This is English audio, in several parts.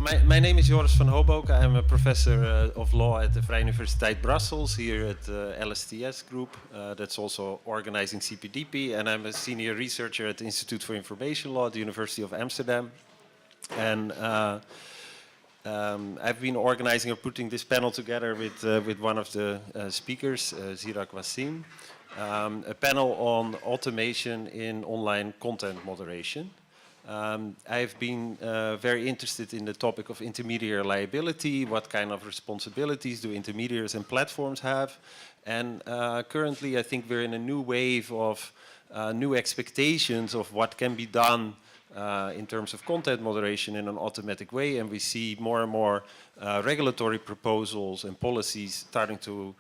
My name is Joris van Hoboken. I'm a professor of law at the Vrije Universiteit Brussels here at the LSTS group that's also organizing CPDP, and I'm a senior researcher at the Institute for Information Law at the University of Amsterdam. And I've been organizing or putting this panel together with one of the speakers, Zirag Wassim, a panel on automation in online content moderation. I've been very interested in the topic of intermediary liability. What kind of responsibilities do intermediaries and platforms have? And currently I think we're in a new wave of new expectations of what can be done in terms of content moderation in an automatic way, and we see more and more regulatory proposals and policies starting to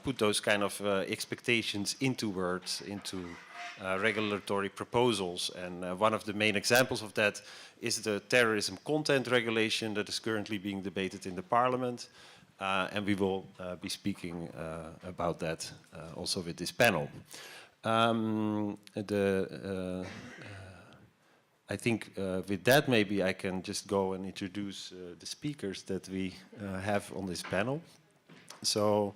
put those kind of expectations into words, into regulatory proposals. And one of the main examples of that is the terrorism content regulation that is currently being debated in the parliament. And we will be speaking about that also with this panel. I think with that maybe I can just go and introduce the speakers that we have on this panel. So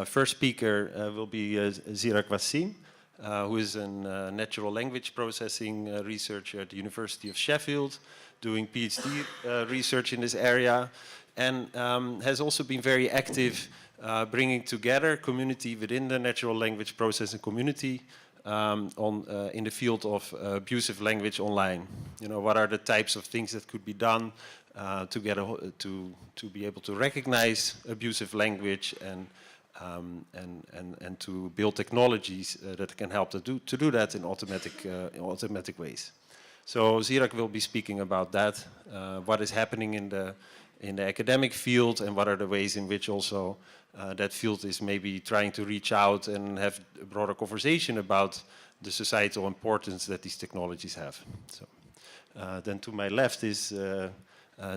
first speaker will be Zirag Wassim, who is a natural language processing researcher at the University of Sheffield, doing PhD research in this area, and has also been very active bringing together community within the natural language processing community in the field of abusive language online. You know, what are the types of things that could be done to be able to recognize abusive language and to build technologies that can help to do that in automatic ways. So Zirag will be speaking about that, what is happening in the academic field, and what are the ways in which also that field is maybe trying to reach out and have a broader conversation about the societal importance that these technologies have. So then to my left is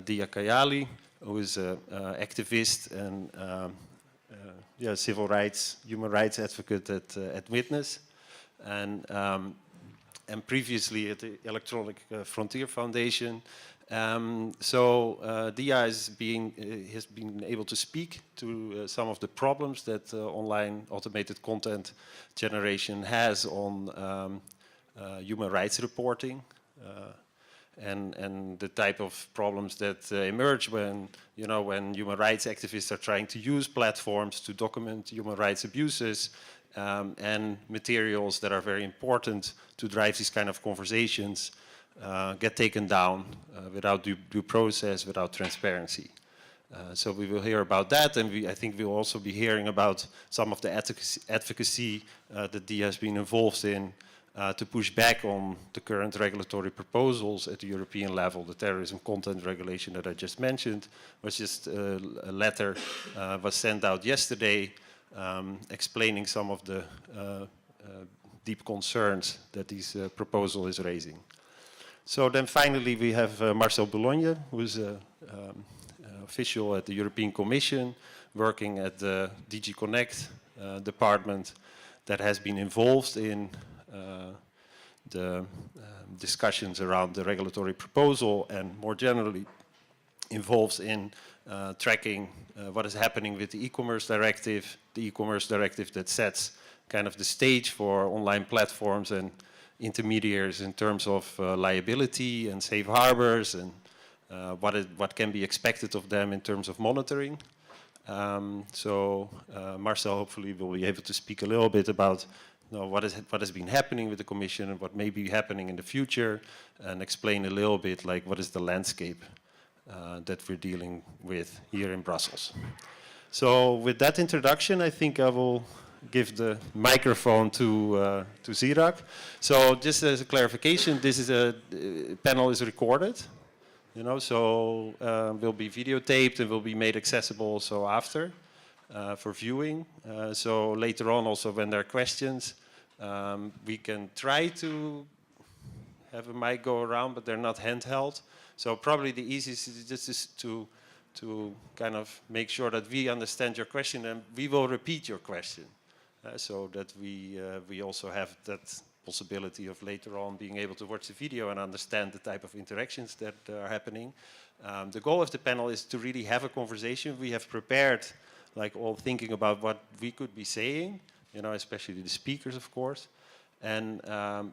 Dia Kayali, who is an activist and civil rights, human rights advocate at Witness, and previously at the Electronic Frontier Foundation. Dia has been able to speak to some of the problems that online automated content generation has on human rights reporting. And the type of problems that emerge when human rights activists are trying to use platforms to document human rights abuses and materials that are very important to drive these kind of conversations get taken down without due process, without transparency. So we will hear about that, and I think we'll also be hearing about some of the advocacy that Dia has been involved in to push back on the current regulatory proposals at the European level. The terrorism content regulation that I just mentioned was just a letter was sent out yesterday explaining some of the deep concerns that this proposal is raising. So then finally we have Marcel Boulogne, who is an official at the European Commission working at the DG Connect department that has been involved in the discussions around the regulatory proposal, and more generally involved in tracking what is happening with the e-commerce directive that sets kind of the stage for online platforms and intermediaries in terms of liability and safe harbors and what can be expected of them in terms of monitoring. Marcel hopefully will be able to speak a little bit about what has been happening with the Commission and what may be happening in the future, and explain a little bit like what is the landscape that we're dealing with here in Brussels. So with that introduction, I think I will give the microphone to Zirag. So just as a clarification, this is panel is recorded, so will be videotaped and will be made accessible also after for viewing. So later on also when there are questions, we can try to have a mic go around, but they're not handheld. So probably the easiest is just to kind of make sure that we understand your question, and we will repeat your question so that we also have that possibility of later on being able to watch the video and understand the type of interactions that are happening. The goal of the panel is to really have a conversation. We have prepared, like all thinking about what we could be saying, you know, especially the speakers, of course. And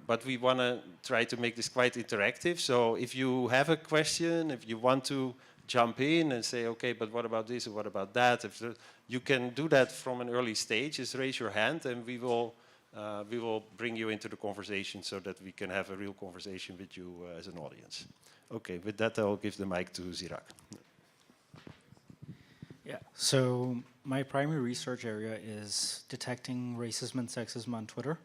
but we want to try to make this quite interactive. So if you have a question, if you want to jump in and say, okay, but what about this or what about that? If you can do that from an early stage. Just raise your hand, and we will bring you into the conversation so that we can have a real conversation with you as an audience. Okay, with that, I'll give the mic to Zirak. Yeah, so my primary research area is detecting racism and sexism on Twitter.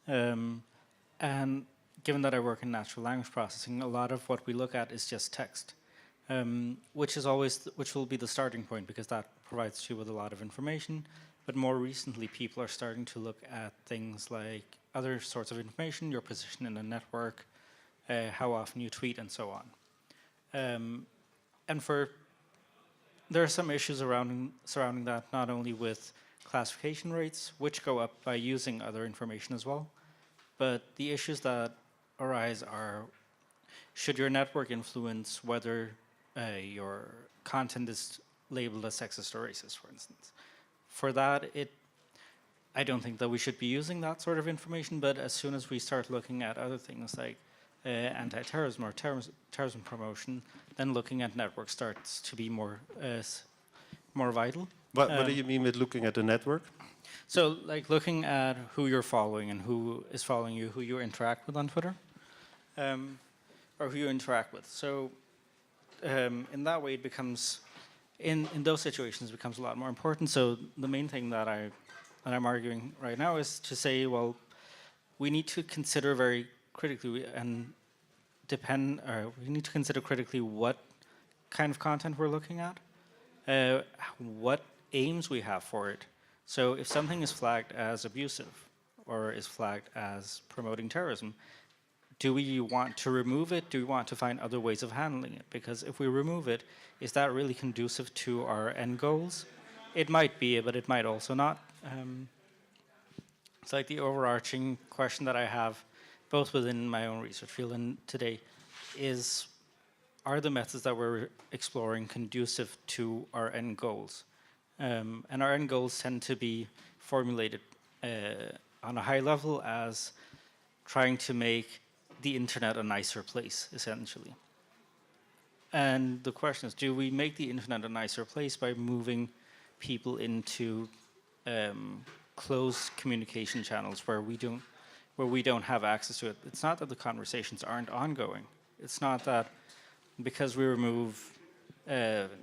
And given that I work in natural language processing, a lot of what we look at is just text, which will be the starting point because that provides you with a lot of information. But more recently, people are starting to look at things like other sorts of information, your position in a network, how often you tweet, and so on. And there are some issues surrounding that, not only with classification rates, which go up by using other information as well, but the issues that arise are, should your network influence whether your content is labeled as sexist or racist, for instance? For that, I don't think that we should be using that sort of information, but as soon as we start looking at other things like anti-terrorism or terrorism promotion, then looking at networks starts to be more vital. What do you mean with looking at the network? So, like looking at who you're following and who is following you, who you interact with on Twitter, or who you interact with. So, in that way, it becomes, in those situations, it becomes a lot more important. So, the main thing that I'm arguing right now is to say, well, we need to consider very critically and we need to consider critically what kind of content we're looking at, what aims we have for it. So if something is flagged as abusive or is flagged as promoting terrorism, do we want to remove it? Do we want to find other ways of handling it? Because if we remove it, is that really conducive to our end goals? It might be, but it might also not. It's like the overarching question that I have, both within my own research field and today, is, are the methods that we're exploring conducive to our end goals? And our end goals tend to be formulated on a high level as trying to make the internet a nicer place, essentially. And the question is, do we make the internet a nicer place by moving people into closed communication channels where we don't have access to it? It's not that the conversations aren't ongoing. It's not that because we remove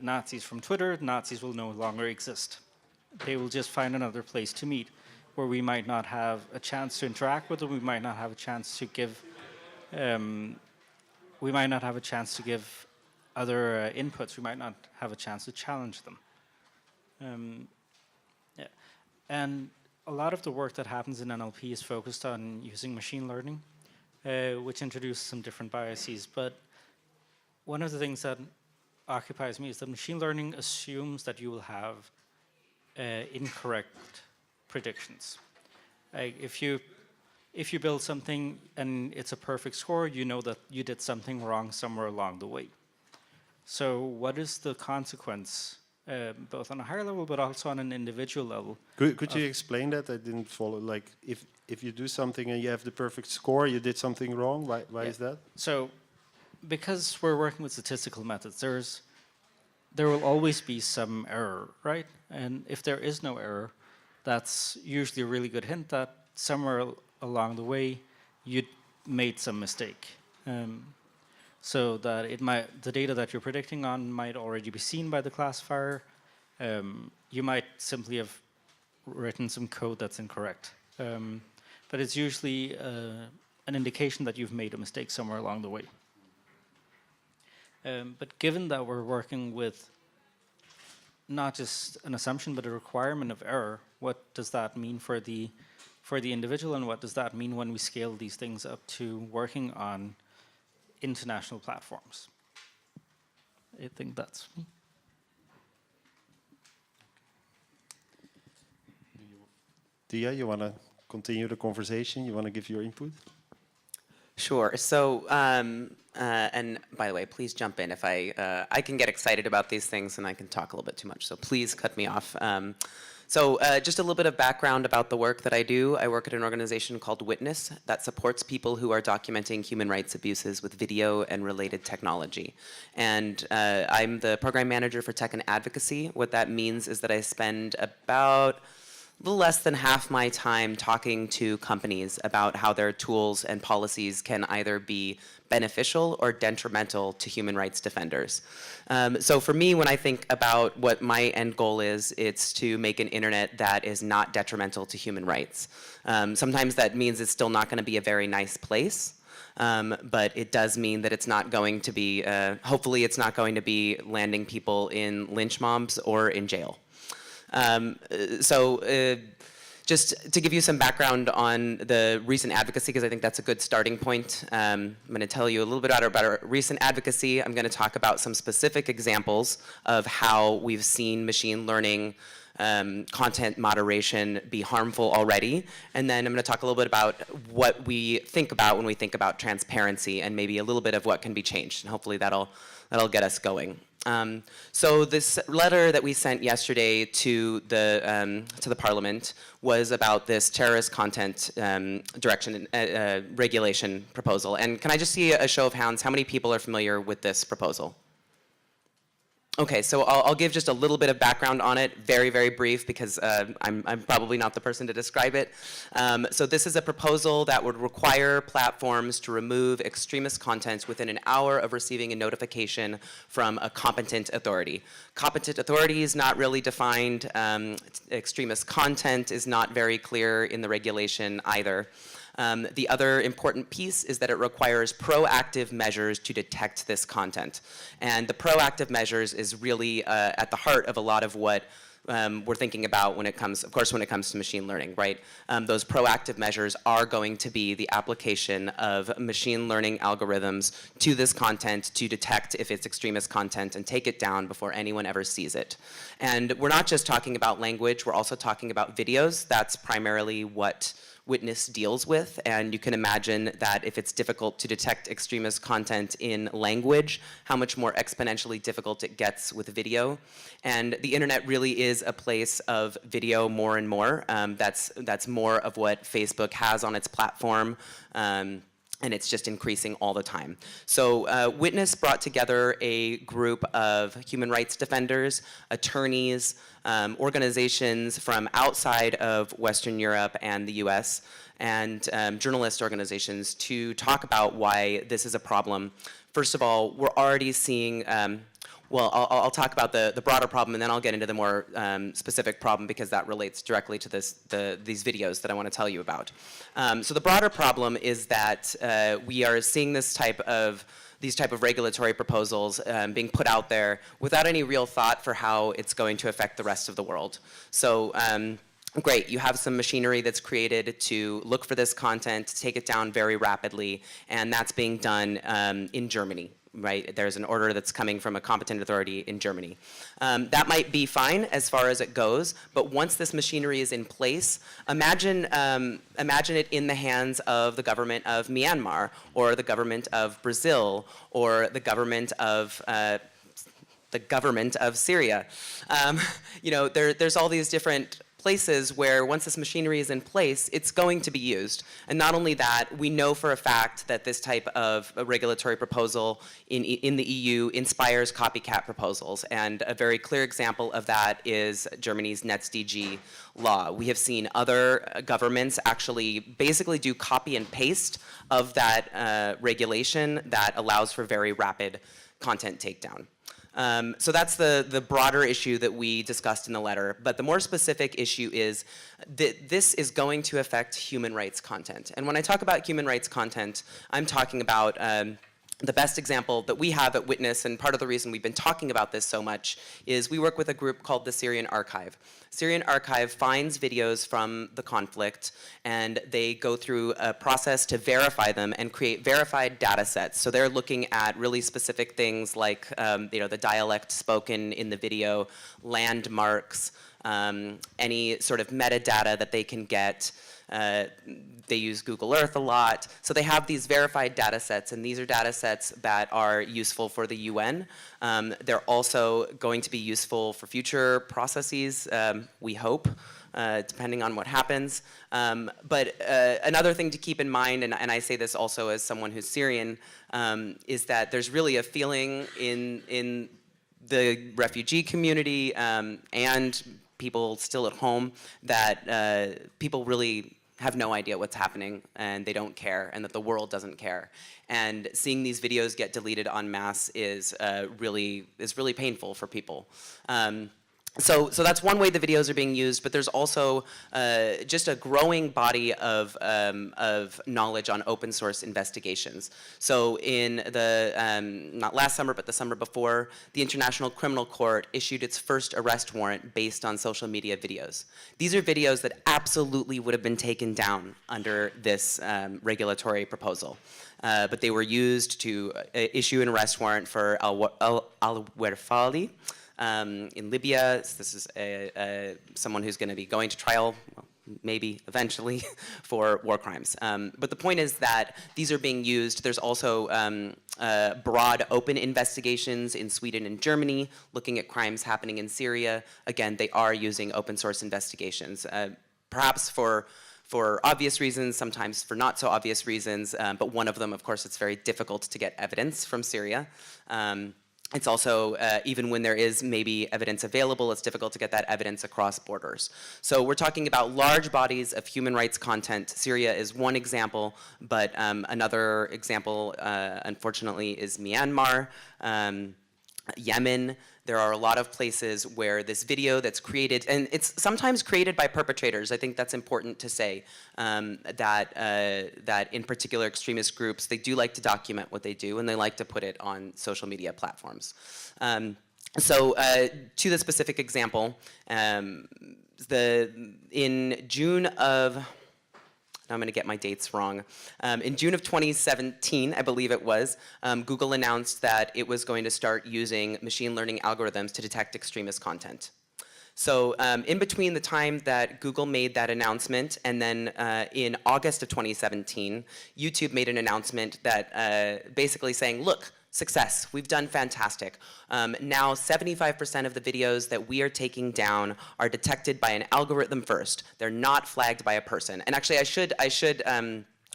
Nazis from Twitter, Nazis will no longer exist. They will just find another place to meet where we might not have a chance to interact with them, we might not have a chance to give other inputs, we might not have a chance to challenge them. Yeah. And a lot of the work that happens in NLP is focused on using machine learning, which introduces some different biases. But one of the things that occupies me is that machine learning assumes that you will have incorrect predictions. Like if you build something and it's a perfect score, you know that you did something wrong somewhere along the way. So what is the consequence, both on a higher level but also on an individual level? Could you explain that? I didn't follow. Like if you do something and you have the perfect score, you did something wrong. Why is that? So because we're working with statistical methods, there will always be some error, right? And if there is no error, that's usually a really good hint that somewhere along the way you made some mistake. So that the data that you're predicting on might already be seen by the classifier. You might simply have written some code that's incorrect. But it's usually an indication that you've made a mistake somewhere along the way. But given that we're working with not just an assumption but a requirement of error, what does that mean for the individual, and what does that mean when we scale these things up to working on international platforms? I think that's me. Dia, you want to continue the conversation? You want to give your input? Sure. So, and by the way, please jump in if I can get excited about these things and I can talk a little bit too much. So please cut me off. Just a little bit of background about the work that I do. I work at an organization called Witness that supports people who are documenting human rights abuses with video and related technology. And I'm the program manager for tech and advocacy. What that means is that I spend about a little less than half my time talking to companies about how their tools and policies can either be beneficial or detrimental to human rights defenders. So for me, when I think about what my end goal is, it's to make an internet that is not detrimental to human rights. Sometimes that means it's still not going to be a very nice place. But it does mean that it's not going to be, hopefully it's not going to be landing people in lynch mobs or in jail. Just to give you some background on the recent advocacy, because I think that's a good starting point, I'm going to tell you a little bit about our recent advocacy. I'm going to talk about some specific examples of how we've seen machine learning content moderation be harmful already. And then I'm going to talk a little bit about what we think about when we think about transparency and maybe a little bit of what can be changed. And hopefully that'll get us going. So this letter that we sent yesterday to the Parliament was about this terrorist content regulation proposal. And can I just see a show of hands? How many people are familiar with this proposal? Okay, so I'll give just a little bit of background on it, very, very brief, because I'm probably not the person to describe it. So this is a proposal that would require platforms to remove extremist content within an hour of receiving a notification from a competent authority. Competent authority is not really defined. Extremist content is not very clear in the regulation either. The other important piece is that it requires proactive measures to detect this content. And the proactive measures is really at the heart of a lot of what we're thinking about when it comes, of course, when it comes to machine learning, right? Those proactive measures are going to be the application of machine learning algorithms to this content to detect if it's extremist content and take it down before anyone ever sees it. And we're not just talking about language, we're also talking about videos. That's primarily what Witness deals with, and you can imagine that if it's difficult to detect extremist content in language, how much more exponentially difficult it gets with video. And the internet really is a place of video more and more. That's more of what Facebook has on its platform. And it's just increasing all the time. So Witness brought together a group of human rights defenders, attorneys, organizations from outside of Western Europe and the US, and journalist organizations to talk about why this is a problem. First of all, we're already seeing well, I'll talk about the broader problem, and then I'll get into the more specific problem because that relates directly to these videos that I want to tell you about. So the broader problem is that we are seeing these type of regulatory proposals being put out there without any real thought for how it's going to affect the rest of the world. So great, you have some machinery that's created to look for this content, take it down very rapidly, and that's being done in Germany. Right, there's an order that's coming from a competent authority in Germany. That might be fine as far as it goes, but once this machinery is in place, imagine it in the hands of the government of Myanmar, or the government of Brazil, or the government of Syria. You know, there's all these different places where once this machinery is in place, it's going to be used. And not only that, we know for a fact that this type of a regulatory proposal in the EU inspires copycat proposals. And a very clear example of that is Germany's NetzDG law. We have seen other governments actually basically do copy and paste of that regulation that allows for very rapid content takedown. So that's the broader issue that we discussed in the letter. But the more specific issue is that this is going to affect human rights content. And when I talk about human rights content, I'm talking about the best example that we have at Witness, and part of the reason we've been talking about this so much, is we work with a group called the Syrian Archive. Syrian Archive finds videos from the conflict, and they go through a process to verify them and create verified data sets. So they're looking at really specific things like you know, the dialect spoken in the video, landmarks, any sort of metadata that they can get. They use Google Earth a lot. So they have these verified data sets, and these are data sets that are useful for the UN. They're also going to be useful for future processes, we hope, depending on what happens. But another thing to keep in mind, and I say this also as someone who's Syrian, is that there's really a feeling in the refugee community and people still at home that people really have no idea what's happening and they don't care and that the world doesn't care. And seeing these videos get deleted en masse is really painful for people. So that's one way the videos are being used, but there's also just a growing body of knowledge on open source investigations. So in the, not last summer, but the summer before, the International Criminal Court issued its first arrest warrant based on social media videos. These are videos that absolutely would have been taken down under this regulatory proposal. But they were used to issue an arrest warrant for al-Werfali. In Libya. This is someone who's going to be going to trial, well, maybe eventually, for war crimes. But the point is that these are being used. There's also broad open investigations in Sweden and Germany looking at crimes happening in Syria. Again, they are using open source investigations, perhaps for obvious reasons, sometimes for not so obvious reasons, but one of them, of course, it's very difficult to get evidence from Syria. It's also, even when there is maybe evidence available, it's difficult to get that evidence across borders. So we're talking about large bodies of human rights content. Syria is one example, but another example, unfortunately, is Myanmar, Yemen. There are a lot of places where this video that's created, and it's sometimes created by perpetrators. I think that's important to say, that in particular extremist groups, they do like to document what they do, and they like to put it on social media platforms. So to the specific example, in June of, now I'm going to get my dates wrong. In June of 2017, I believe it was, Google announced that it was going to start using machine learning algorithms to detect extremist content. So in between the time that Google made that announcement and then in August of 2017, YouTube made an announcement that basically saying, look, success, we've done fantastic. Now 75% of the videos that we are taking down are detected by an algorithm first. They're not flagged by a person. And actually I should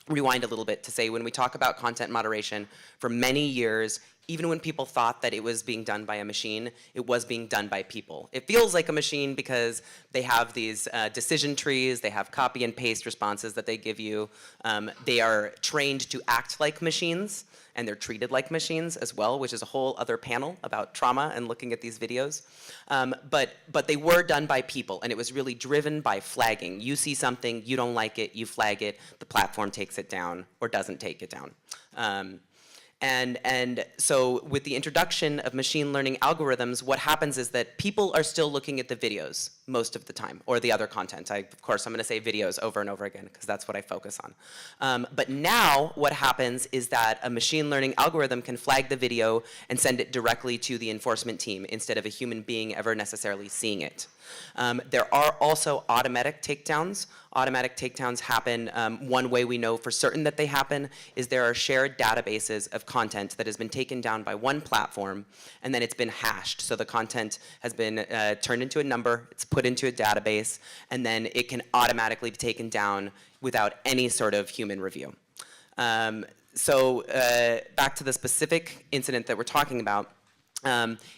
rewind a little bit to say when we talk about content moderation, for many years, even when people thought that it was being done by a machine, it was being done by people. It feels like a machine because they have these decision trees, they have copy and paste responses that they give you. They are trained to act like machines, and they're treated like machines as well, which is a whole other panel about trauma and looking at these videos. But they were done by people, and it was really driven by flagging. You see something, you don't like it, you flag it, the platform takes it down or doesn't take it down. And so with the introduction of machine learning algorithms, what happens is that people are still looking at the videos most of the time, or the other content. Of course, I'm going to say videos over and over again, because that's what I focus on. But now what happens is that a machine learning algorithm can flag the video and send it directly to the enforcement team instead of a human being ever necessarily seeing it. There are also automatic takedowns. Automatic takedowns happen, one way we know for certain that they happen is there are shared databases of content that has been taken down by one platform, and then it's been hashed. So the content has been turned into a number, it's put into a database, and then it can automatically be taken down without any sort of human review. So back to the specific incident that we're talking about.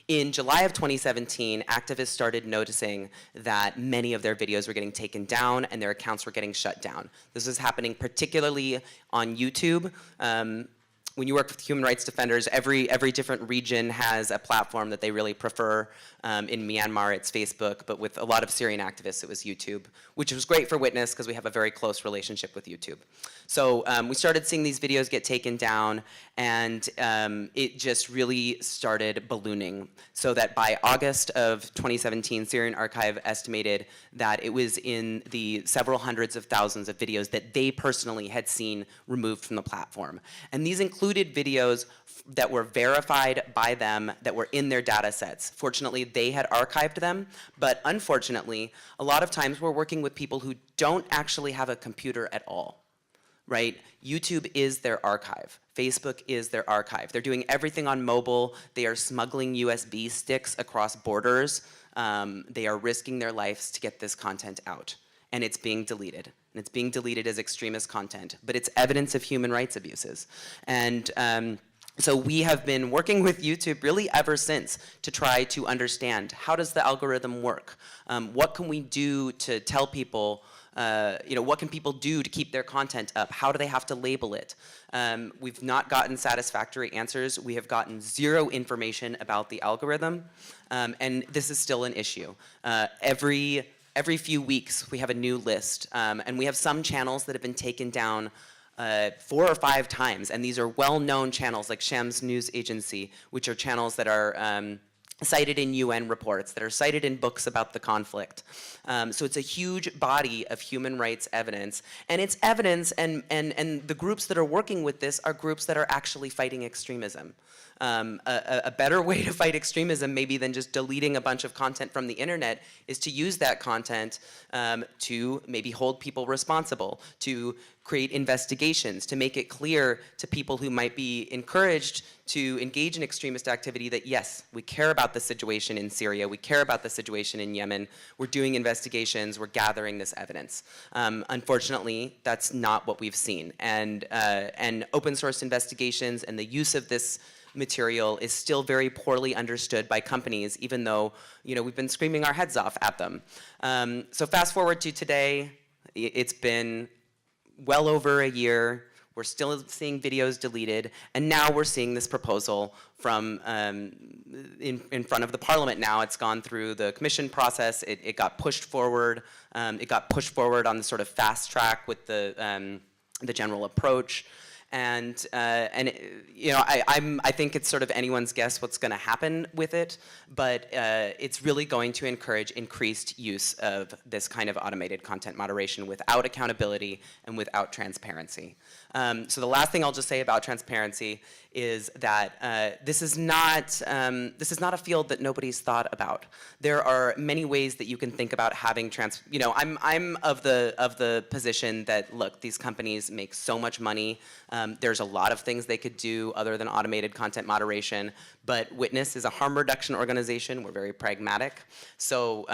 In July of 2017, activists started noticing that many of their videos were getting taken down and their accounts were getting shut down. This was happening particularly on YouTube. When you work with human rights defenders, every different region has a platform that they really prefer. In Myanmar, it's Facebook, but with a lot of Syrian activists, it was YouTube, which was great for Witness because we have a very close relationship with YouTube. So we started seeing these videos get taken down, and it just really started ballooning. So that by August of 2017, Syrian Archive estimated that it was in the several hundreds of thousands of videos that they personally had seen removed from the platform. And these include included videos that were verified by them, that were in their data sets. Fortunately, they had archived them, but unfortunately, a lot of times we're working with people who don't actually have a computer at all. Right? YouTube is their archive. Facebook is their archive. They're doing everything on mobile. They are smuggling USB sticks across borders. They are risking their lives to get this content out. And it's being deleted. And it's being deleted as extremist content. But it's evidence of human rights abuses. And so we have been working with YouTube really ever since to try to understand, how does the algorithm work? What can we do to tell people, what can people do to keep their content up? How do they have to label it? We've not gotten satisfactory answers. We have gotten zero information about the algorithm, and this is still an issue. Every few weeks, we have a new list, and we have some channels that have been taken down 4 or 5 times, and these are well-known channels like Shams News Agency, which are channels that are cited in UN reports, that are cited in books about the conflict. So it's a huge body of human rights evidence, and it's evidence, and the groups that are working with this are groups that are actually fighting extremism. A better way to fight extremism maybe than just deleting a bunch of content from the internet is to use that content to maybe hold people responsible, to create investigations, to make it clear to people who might be encouraged to engage in extremist activity that yes, we care about the situation in Syria, we care about the situation in Yemen, we're doing investigations, we're gathering this evidence. Unfortunately, that's not what we've seen. And open source investigations and the use of this material is still very poorly understood by companies, even though we've been screaming our heads off at them. So fast forward to today, it's been well over a year. We're still seeing videos deleted, and now we're seeing this proposal from in front of the parliament now. It's gone through the commission process. It got pushed forward. It got pushed forward on the sort of fast track with the general approach. And I think it's sort of anyone's guess what's going to happen with it, but it's really going to encourage increased use of this kind of automated content moderation without accountability and without transparency. So the last thing I'll just say about transparency is that this is not a field that nobody's thought about. There are many ways that you can think about having I'm of the position that, look, these companies make so much money. There's a lot of things they could do other than automated content moderation, but Witness is a harm reduction organization. We're very pragmatic. So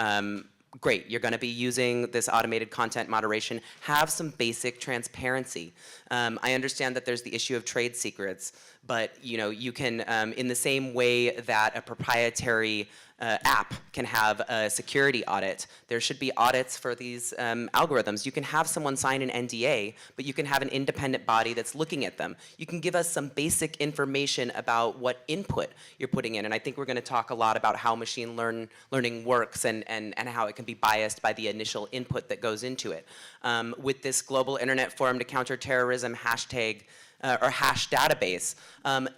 great, you're going to be using this automated content moderation. Have some basic transparency. I understand that there's the issue of trade secrets, but you can, in the same way that a proprietary app can have a security audit, there should be audits for these algorithms. You can have someone sign an NDA, but you can have an independent body that's looking at them. You can give us some basic information about what input you're putting in, and I think we're going to talk a lot about how machine learning works and how it can be biased by the initial input that goes into it. With this Global Internet Forum to Counter Terrorism hashtag, or hash database,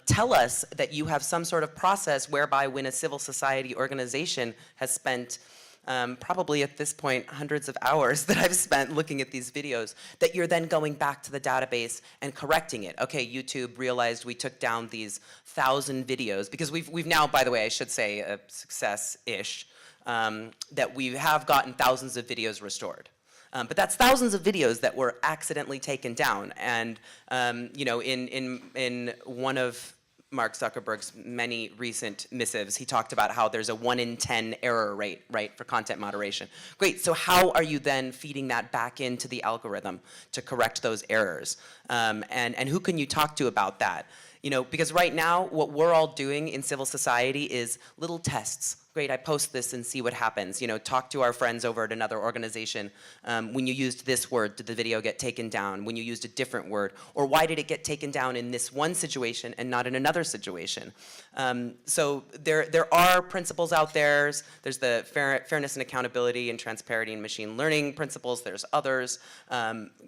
tell us that you have some sort of process whereby when a civil society organization has spent probably at this point hundreds of hours that I've spent looking at these videos, that you're then going back to the database and correcting it. Okay, YouTube realized we took down these 1,000 videos, because we've now, by the way, I should say a success-ish, that we have gotten thousands of videos restored. But that's thousands of videos that were accidentally taken down. And in one of Mark Zuckerberg's many recent missives, he talked about how there's a 1 in 10 error rate, right, for content moderation. Great, so how are you then feeding that back into the algorithm to correct those errors? And who can you talk to about that? Because right now, what we're all doing in civil society is little tests. Great, I post this and see what happens. Talk to our friends over at another organization. When you used this word, did the video get taken down? When you used a different word? Or why did it get taken down in this one situation and not in another situation? So there are principles out there. There's the fairness and accountability and transparency and machine learning principles. There's others,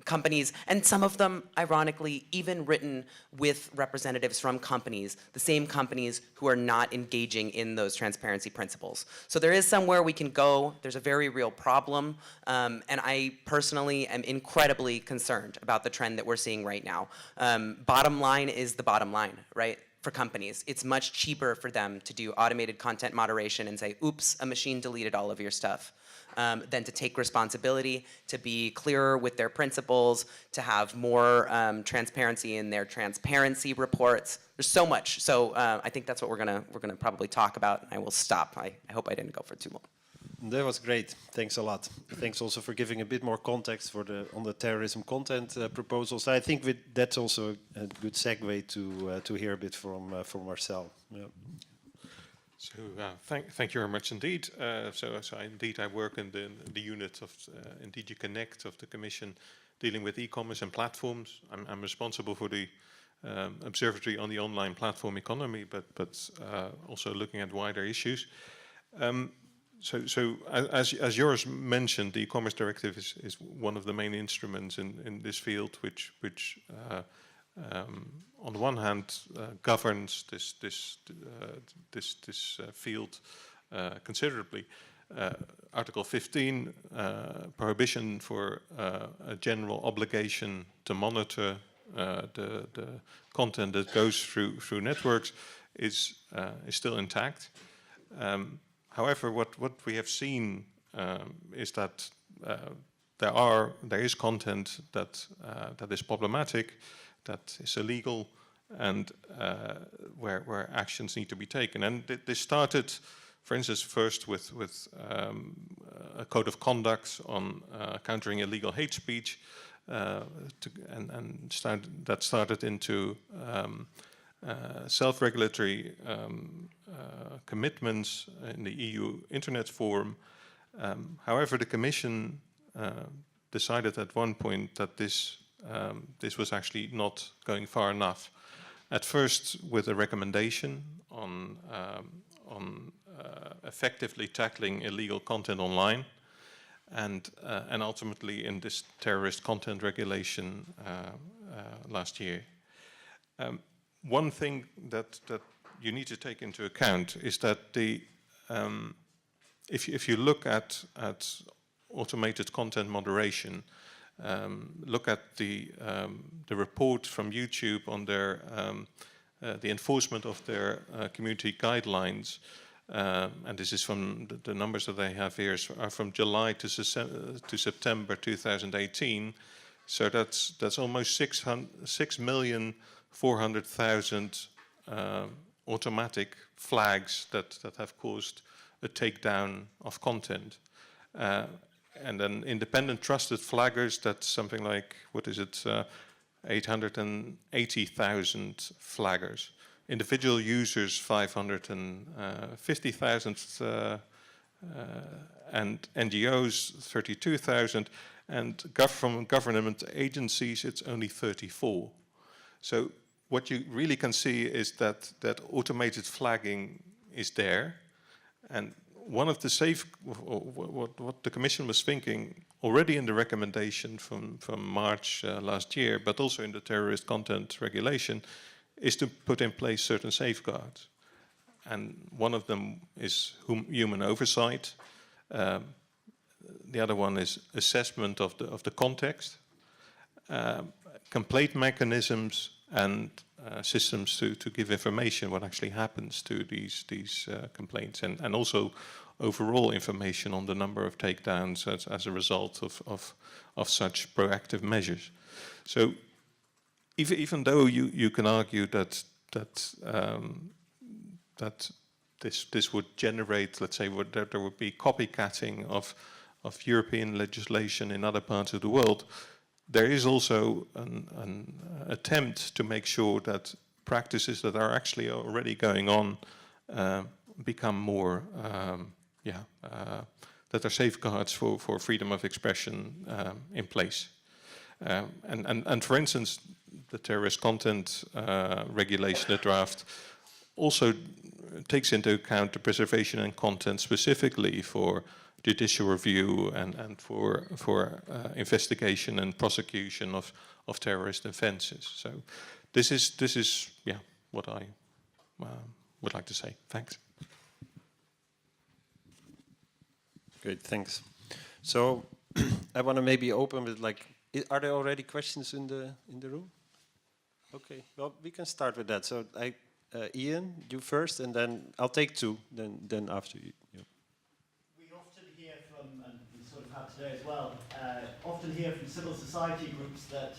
companies, and some of them, ironically, even written with representative representatives from companies, the same companies who are not engaging in those transparency principles. So there is somewhere we can go. There's a very real problem, and I personally am incredibly concerned about the trend that we're seeing right now. Bottom line is the bottom line, right? For companies, it's much cheaper for them to do automated content moderation and say, oops, a machine deleted all of your stuff, than to take responsibility, to be clearer with their principles, to have more transparency in their transparency reports. There's so much. So I think that's what we're gonna probably talk about. I will stop. I hope I didn't go for too long. That was great. Thanks a lot. Thanks also for giving a bit more context for on the terrorism content proposals. I think that's also a good segue to hear a bit from Marcel. Yeah. So thank you very much indeed. So indeed I work in the unit of Indeed Connect of the Commission dealing with e-commerce and platforms. I'm responsible for the observatory on the online platform economy, but also looking at wider issues. So as yours mentioned, the e-commerce directive is one of the main instruments in this field, which on the one hand governs this field considerably. Article 15, prohibition for a general obligation to monitor the content that goes through networks is still intact. However, what we have seen is that there is content that is problematic, that is illegal, and where actions need to be taken. And this started, for instance, first with a code of conduct on countering illegal hate speech, that started into self-regulatory commitments in the EU Internet Forum. However, the Commission decided at one point that this was actually not going far enough. At first, with a recommendation on effectively tackling illegal content online, and ultimately in this terrorist content regulation last year. One thing that you need to take into account is that if you look at automated content moderation, look at the report from YouTube on their the enforcement of their community guidelines, and this is from the numbers that they have here are from July to September 2018. So that's almost 6,400,000 automatic flags that have caused a takedown of content. And then independent trusted flaggers, that's something like, 880,000 flaggers. Individual users, 550,000, and NGOs, 32,000, and from government agencies, it's only 34. So what you really can see is that automated flagging is there, and one of the what the Commission was thinking already in the recommendation from March last year, but also in the terrorist content regulation, is to put in place certain safeguards. And one of them is human oversight. The other one is assessment of the context, complaint mechanisms, and systems to give information what actually happens to these complaints, and also overall information on the number of takedowns as a result of such proactive measures. So even though you can argue that this would generate, let's say, that there would be copycatting of European legislation in other parts of the world, there is also an attempt to make sure that practices that are actually already going on become more, that are safeguards for freedom of expression in place. And for instance, the terrorist content regulation, the draft, also takes into account the preservation and content specifically for judicial review and for investigation and prosecution of terrorist offences. So this is what I would like to say. Thanks. Great, thanks. So I want to maybe open with like, are there already questions in the room? Okay, well, we can start with that. So Ian, you first, and then I'll take two, then after you. We often hear from, and we sort of have today as well, often hear from civil society groups that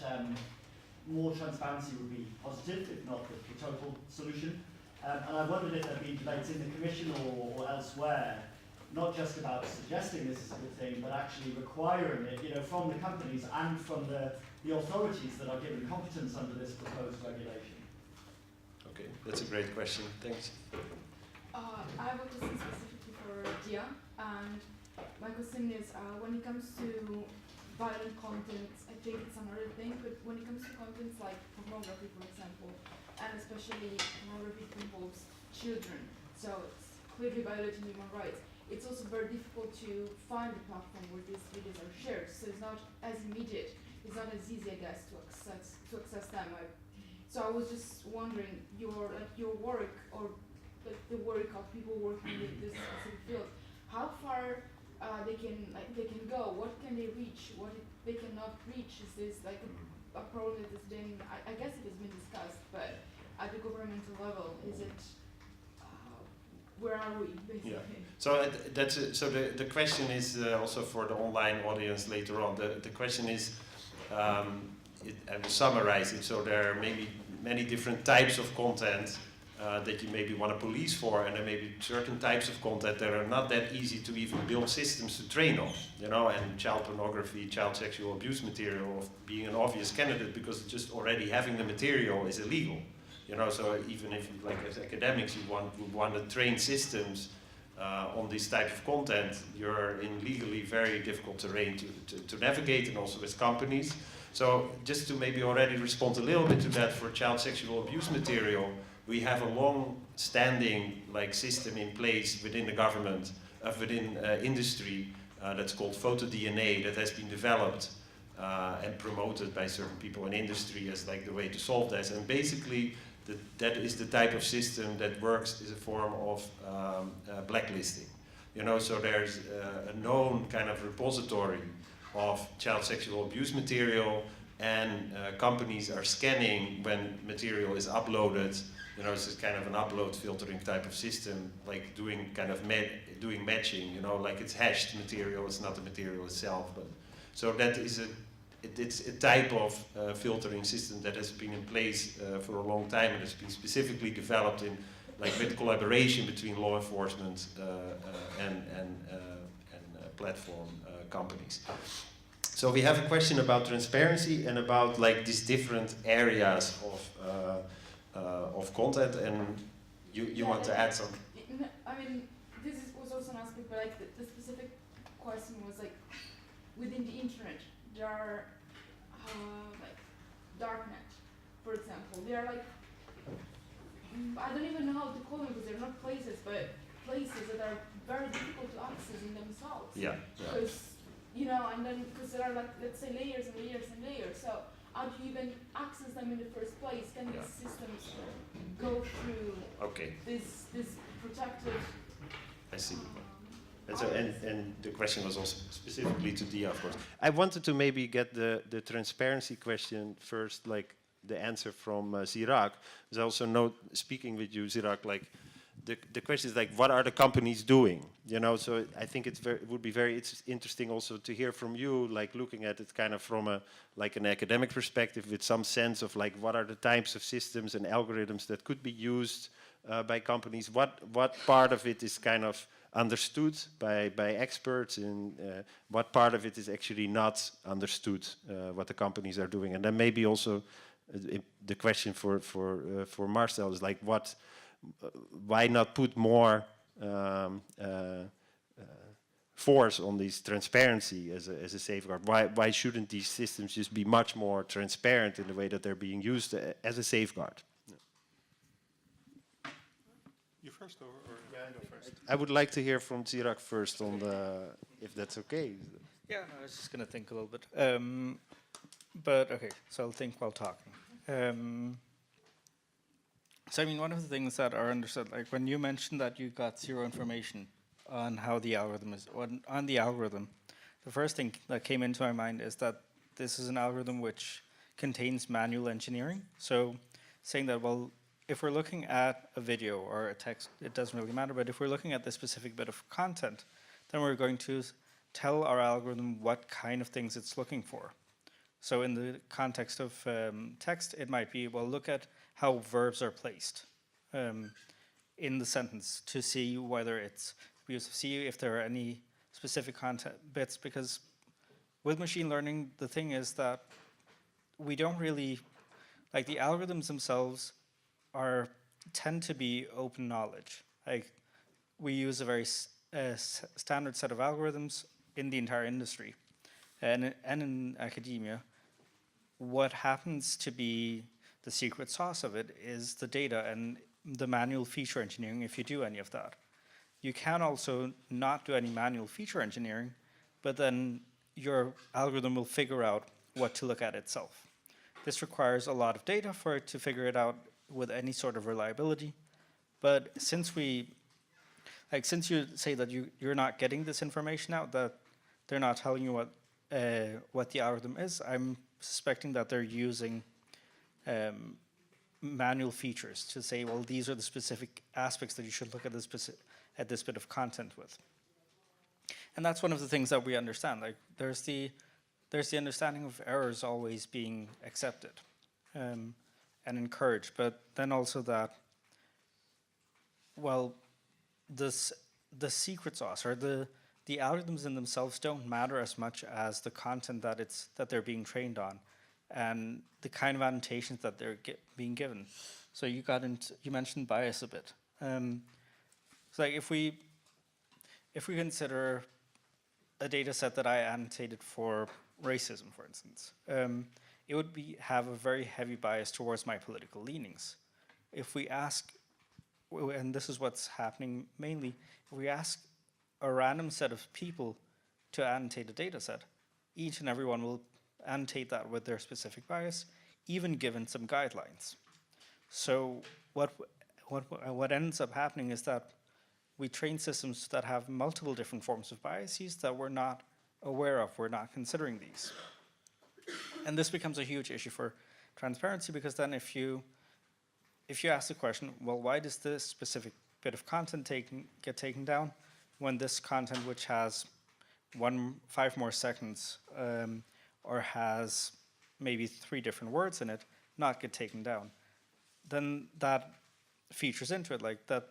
more transparency would be positive, if not the total solution. And I wondered if there have been debates in the Commission or elsewhere, not just about suggesting this is a good thing, but actually requiring it, from the companies and from the authorities that are given competence under this proposed regulation. Okay, that's a great question. Thanks. I have a question specifically for Dia, and my question is, when it comes to violent content, I think it's another thing, but when it comes to contents like pornography, for example, and especially pornography involves children, so it's clearly violating human rights. It's also very difficult to find a platform where these videos are shared, so it's not as immediate, it's not as easy, I guess, to access them. So I was just wondering, your work, or the work of people working in this specific field, how far they can go, what can they reach, what they cannot reach? Is this like a problem that has been, I guess it has been discussed, but at the governmental level, is it, where are we, basically? Yeah. So so the question is also for the online audience later on. The question is, I will summarize it. So there are maybe many different types of content that you maybe want to police for, and there may be certain types of content that are not that easy to even build systems to train on. And child pornography, child sexual abuse material of being an obvious candidate, because just already having the material is illegal. So even if, like as academics, you want to train systems on this type of content, you're in legally very difficult terrain to navigate, and also with companies. So just to maybe already respond a little bit to that, for child sexual abuse material, we have a long-standing system in place within the government, within industry, that's called PhotoDNA, that has been developed and promoted by certain people in industry as the way to solve this. And basically, that is the type of system that works as a form of blacklisting. So there's a known kind of repository of child sexual abuse material, and companies are scanning when material is uploaded. It's kind of an upload filtering type of system, like doing kind of doing matching. Like it's hashed material, it's not the material itself. But so that is it's a type of filtering system that has been in place for a long time, and has been specifically developed in with collaboration between law enforcement and platform companies. So we have a question about transparency and about these different areas of content, and you want to add something? I mean, was also an aspect, but the specific question was within the internet, there are darknet, for example. They are I don't even know how to call them, because they're not places, but places that are very difficult to access in themselves. Yeah. Because and then because there are let's say layers and layers and layers. So how do you even access them in the first place? Can these systems go through this protected? I see. And the question was also specifically to Dia, of course. I wanted to maybe get the transparency question first, the answer from Zirag. Because I also speaking with you, Zirag, the question is what are the companies doing? So I think it would be very interesting also to hear from you, looking at it kind of from an academic perspective, with some sense of what are the types of systems and algorithms that could be used by companies. What part of it is kind of understood by experts, and what part of it is actually not understood, what the companies are doing. And then maybe also the question for Marcel is why not put more force on this transparency as a safeguard? Why shouldn't these systems just be much more transparent in the way that they're being used as a safeguard? You first, or yeah, I go first. I would like to hear from Zirag first on if that's okay. Yeah, I was just going to think a little bit. But okay, so I'll think while talking. So I mean, one of the things that are understood, like when you mentioned that you got zero information on how the algorithm is, on the algorithm, the first thing that came into my mind is that this is an algorithm which contains manual engineering. So saying that, well, if we're looking at a video or a text, it doesn't really matter, but if we're looking at this specific bit of content, then we're going to tell our algorithm what kind of things it's looking for. So in the context of text, it might be, well, look at how verbs are placed in the sentence to see whether it's abusive, see if there are any specific content bits, because with machine learning, the thing is that we don't really, like the algorithms themselves tend to be open knowledge. Like we use a very standard set of algorithms in the entire industry and in academia. What happens to be the secret sauce of it is the data and the manual feature engineering, if you do any of that. You can also not do any manual feature engineering, but then your algorithm will figure out what to look at itself. This requires a lot of data for it to figure it out with any sort of reliability. But since you say that you're not getting this information out, that they're not telling you what the algorithm is, I'm suspecting that they're using manual features to say, well, these are the specific aspects that you should look at this bit of content with. And that's one of the things that we understand. Like there's the understanding of errors always being accepted and encouraged, but then also that, well, the secret sauce or the algorithms in themselves don't matter as much as the content that they're being trained on and the kind of annotations that they're being given. So you mentioned bias a bit. So like if we consider a data set that I annotated for racism, for instance, it would have a very heavy bias towards my political leanings. If we ask, and this is what's happening mainly, if we ask a random set of people to annotate a data set, each and everyone will annotate that with their specific bias, even given some guidelines. So what ends up happening is that we train systems that have multiple different forms of biases that we're not aware of, we're not considering these. And this becomes a huge issue for transparency, because then if you ask the question, well, why does this specific bit of content get taken down when this content, which has 5 more seconds or has maybe 3 different words in it, not get taken down? Then that features into it, like that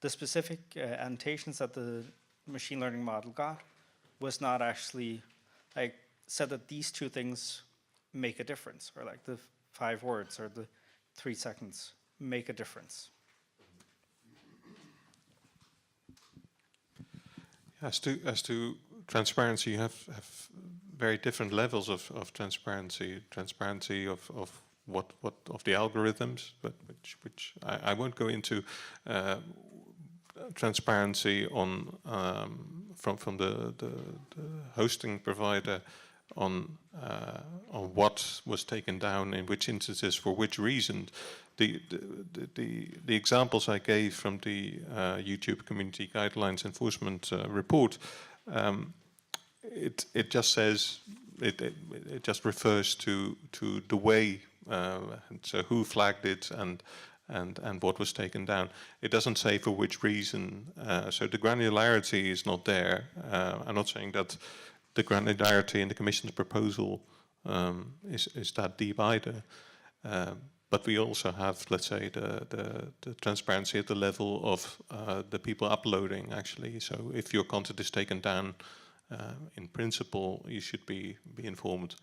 the specific annotations that the machine learning model got was not actually like said that these 2 things make a difference, or like the 5 words or the 3 seconds make a difference. As to transparency, you have very different levels of transparency. Transparency of what of the algorithms, but which I won't go into. Transparency on from the hosting provider on what was taken down in which instances for which reason. The examples I gave from the YouTube Community Guidelines Enforcement report, it just says it just refers to the way, so who flagged it and what was taken down. It doesn't say for which reason, so the granularity is not there. I'm not saying that the granularity in the Commission's proposal is that deep either, but we also have, let's say, the transparency at the level of the people uploading, actually. So if your content is taken down, in principle, you should be informed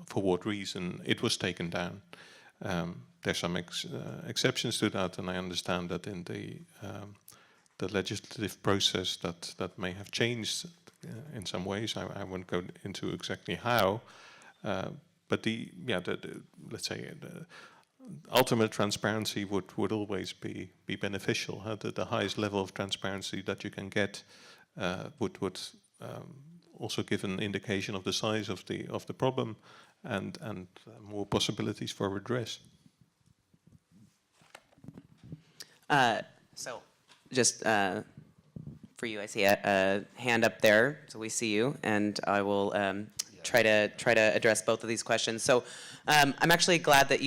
for what reason it was taken down. There's some exceptions to that, and I understand that in the legislative process that may have changed in some ways. I won't go into exactly how, but let's say the ultimate transparency would always be beneficial. The highest level of transparency that you can get would also give an indication of the size of the problem and more possibilities for redress. So just for you, I see a hand up there, so we see you, and I will try to address both of these questions. So I'm actually glad that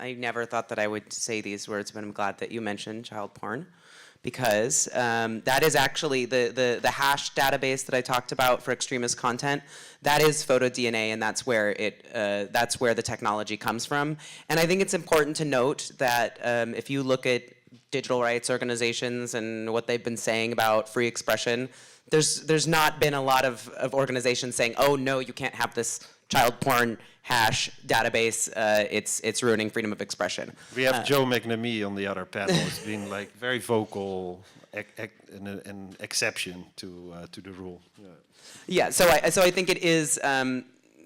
I never thought that I would say these words, but I'm glad that you mentioned child porn, because that is actually the hash database that I talked about for extremist content. That is PhotoDNA, and that's where the technology comes from. And I think it's important to note that if you look at digital rights organizations and what they've been saying about free expression, there's not been a lot of organizations saying, oh no, you can't have this child porn hash database, it's ruining freedom of expression. We have Joe McNamee on the other panel. It's been like very vocal, an exception to the rule. Yeah, so I think it is, and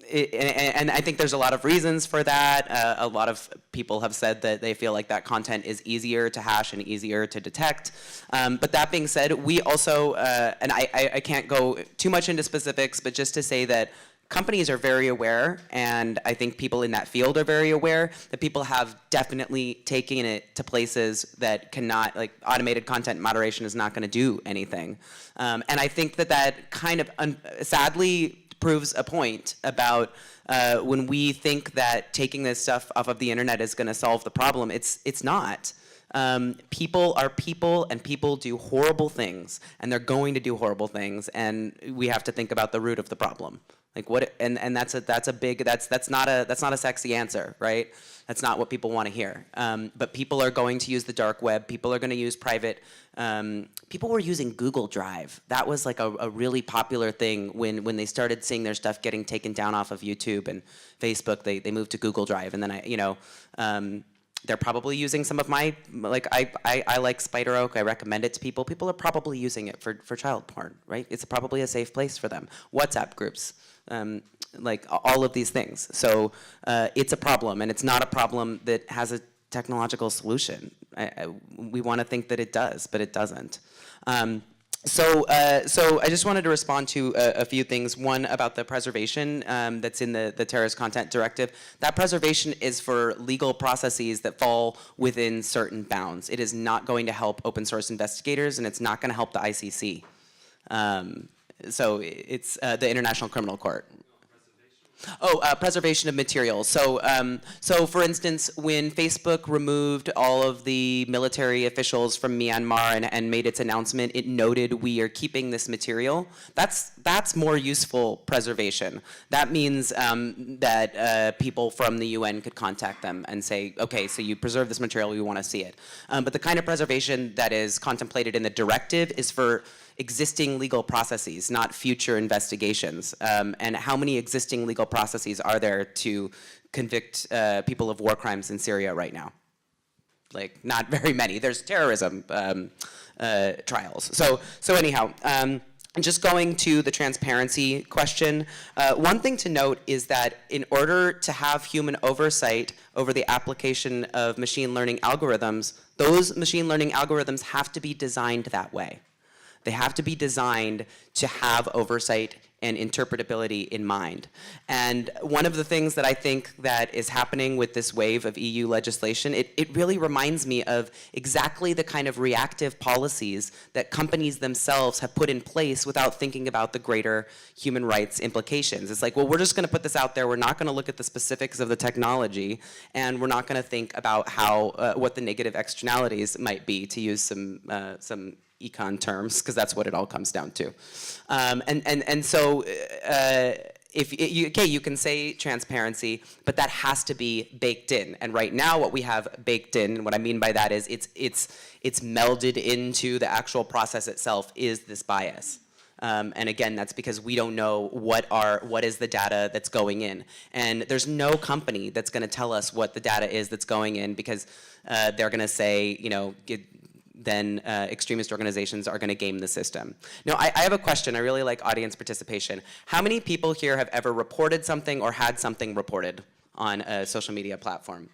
I think there's a lot of reasons for that. A lot of people have said that they feel like that content is easier to hash and easier to detect. But that being said, we also, and I can't go too much into specifics, but just to say that companies are very aware, and I think people in that field are very aware, that people have definitely taken it to places that cannot, like automated content moderation is not going to do anything. And I think that kind of sadly proves a point about when we think that taking this stuff off of the internet is going to solve the problem. It's not. People are people, and people do horrible things, and they're going to do horrible things, and we have to think about the root of the problem. Like what? And that's not a sexy answer, right? That's not what people want to hear. But people are going to use the dark web. People are going to use private. People were using Google Drive. That was like a really popular thing when they started seeing their stuff getting taken down off of YouTube and Facebook. They moved to Google Drive, and then they're probably using some of my, like, I like Spider Oak. I recommend it to people. People are probably using it for child porn, right? It's probably a safe place for them. WhatsApp groups, like all of these things. So it's a problem, and it's not a problem that has a technological solution. We want to think that it does, but it doesn't. So I just wanted to respond to a few things. One, about the preservation that's in the terrorist content directive. That preservation is for legal processes that fall within certain bounds. It is not going to help open source investigators, and it's not going to help the ICC. So it's the International Criminal Court. Oh, preservation of materials. So for instance, when Facebook removed all of the military officials from Myanmar and made its announcement, it noted, we are keeping this material. That's more useful preservation. That means that people from the UN could contact them and say, okay, so you preserve this material, we want to see it. But the kind of preservation that is contemplated in the directive is for existing legal processes, not future investigations. And how many existing legal processes are there to convict people of war crimes in Syria right now? Like, not very many. There's terrorism trials. So anyhow, just going to the transparency question, one thing to note is that in order to have human oversight over the application of machine learning algorithms, those machine learning algorithms have to be designed that way. They have to be designed to have oversight and interpretability in mind. And one of the things that I think that is happening with this wave of EU legislation, it really reminds me of exactly the kind of reactive policies that companies themselves have put in place without thinking about the greater human rights implications. It's like, well, we're just gonna put this out there, we're not gonna look at the specifics of the technology, and we're not gonna think about how, what the negative externalities might be, to use some econ terms, because that's what it all comes down to. And so you can say transparency, but that has to be baked in. And right now what we have baked in, what I mean by that is it's melded into the actual process itself, is this bias. And again, that's because we don't know what is the data that's going in. And there's no company that's going to tell us what the data is that's going in, because they're going to say, then extremist organizations are going to game the system. Now, I have a question. I really like audience participation. How many people here have ever reported something or had something reported on a social media platform?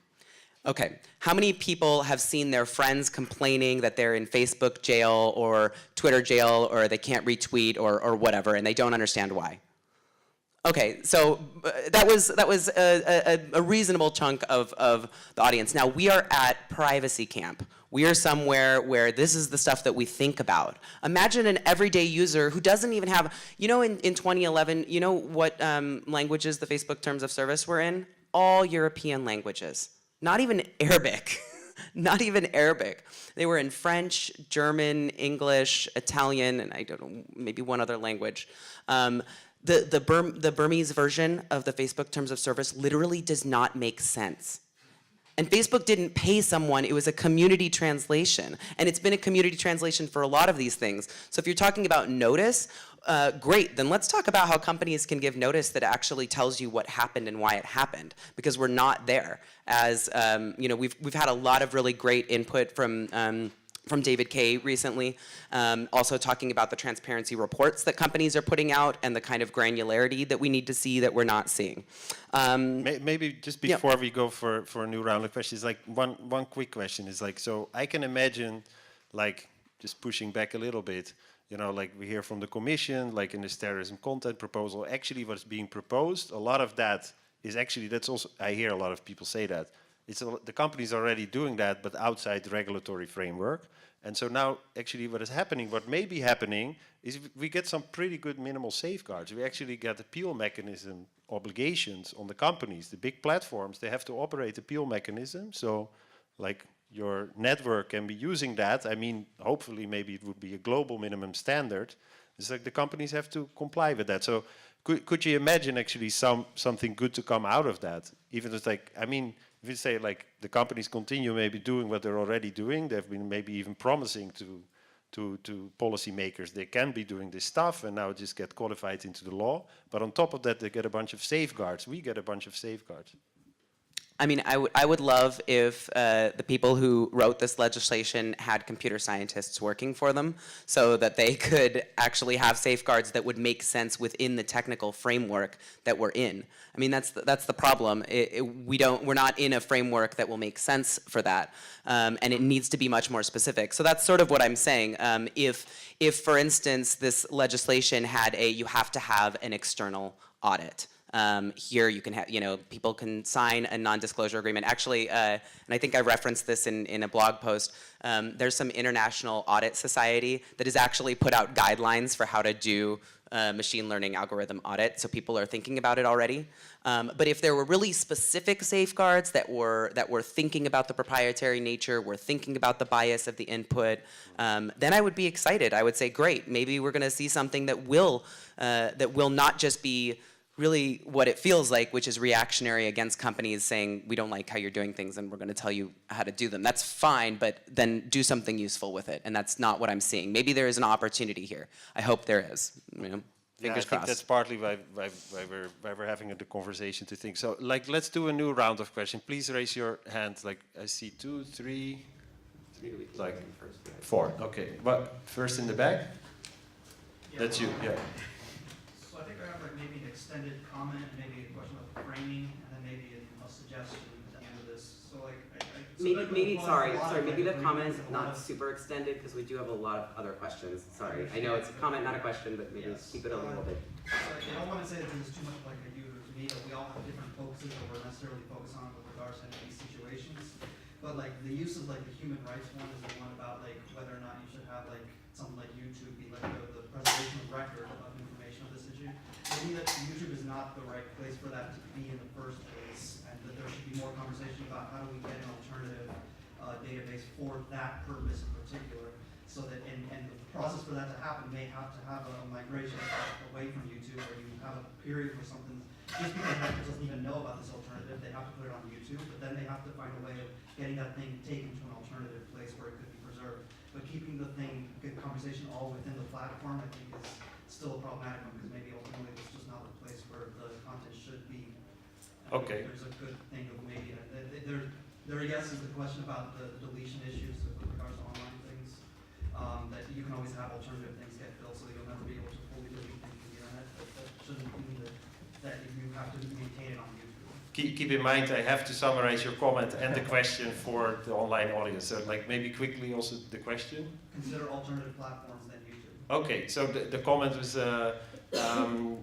Okay. How many people have seen their friends complaining that they're in Facebook jail or Twitter jail, or they can't retweet or whatever, and they don't understand why? Okay, so that was a reasonable chunk of the audience. Now we are at privacy camp. We are somewhere where this is the stuff that we think about. Imagine an everyday user who doesn't even have, you know, in 2011, you know what languages the Facebook terms of service were in? All European languages, not even Arabic. Not even Arabic. They were in French, German, English, Italian, and I don't know, maybe one other language. The Burmese version of the Facebook terms of service literally does not make sense. And Facebook didn't pay someone, it was a community translation. And it's been a community translation for a lot of these things. So if you're talking about notice, great, then let's talk about how companies can give notice that actually tells you what happened and why it happened, because we're not there. As you know, we've had a lot of really great input from David Kay recently, also talking about the transparency reports that companies are putting out and the kind of granularity that we need to see that we're not seeing. Maybe just before we go for a new round of questions, like one quick question is like, so I can imagine, like, just pushing back a little bit, you know, like we hear from the Commission, like in this terrorism content proposal, actually what's being proposed, a lot of that is actually, that's also, I hear a lot of people say that, the company's already doing that, but outside the regulatory framework. And so now, actually, what is happening, what may be happening, is we get some pretty good minimal safeguards. We actually get appeal mechanism obligations on the companies. The big platforms, they have to operate appeal mechanism. So, like, your network can be using that. I mean, hopefully, maybe it would be a global minimum standard. It's like the companies have to comply with that. So, could you imagine actually something good to come out of that? Even if, like, I mean, if you say like the companies continue maybe doing what they're already doing, they've been maybe even promising to policymakers they can be doing this stuff, and now just get qualified into the law. But on top of that, they get a bunch of safeguards. We get a bunch of safeguards. I mean, I would love if the people who wrote this legislation had computer scientists working for them so that they could actually have safeguards that would make sense within the technical framework that we're in. I mean, that's the problem. We're not in a framework that will make sense for that, and it needs to be much more specific. So that's sort of what I'm saying. If for instance, this legislation had you have to have an external audit. Here you can have, you know, people can sign a non-disclosure agreement. Actually, and I think I referenced this in a blog post, there's some international audit society that has actually put out guidelines for how to do machine learning algorithm audit, so people are thinking about it already. But if there were really specific safeguards that were thinking about the proprietary nature, were thinking about the bias of the input, then I would be excited. I would say, great, maybe we're going to see something that will not just be really what it feels like, which is reactionary against companies saying, we don't like how you're doing things and we're going to tell you how to do them. That's fine, but then do something useful with it. And that's not what I'm seeing. Maybe there is an opportunity here. I hope there is. You know, fingers crossed. I think that's partly why we're having the conversation to think. So, like, let's do a new round of questions. Please raise your hand. Like, I see 2, 3, like 4. Okay. What? First in the back? Yeah, That's you. Yeah. So I think I have like maybe an extended comment, maybe a question about framing, and then maybe a suggestion at the end of this. So like, maybe the comment is not super extended because we do have a lot of other questions. Sorry, I know it's a comment, not a question, but maybe keep it a little bit. So I don't want to say that this is too much like a you or me, but we all have different focuses that we're necessarily focused on with regards to these situations. But like the use of like the human rights one is the one about like whether or not you should have like something like YouTube be like the preservation of record of information of this issue. I think that YouTube is not the right place for that to be in the first place, and that there should be more conversation about how do we get an alternative database for that purpose in particular, so that and the process for that to happen may have to have a migration away from YouTube, where you have a period where something, just because hackers doesn't even know about this alternative, they have to put it on YouTube, but then they have to find a way of getting that thing taken to an alternative place where it could be preserved. But keeping the thing, good conversation all within the platform, I think is still a problematic one, because maybe ultimately it's just not the place where the content should be. Okay. There's a good thing of maybe, there I guess is the question about the deletion issues with regards to online things, that you can always have alternative things get built, so that you'll never be able to fully delete things from the internet, but that shouldn't mean that you have to maintain it on YouTube. Keep in mind, I have to summarize your comment and the question for the online audience. So, like, maybe quickly also the question. Consider alternative platforms than YouTube. Okay, so the comment was In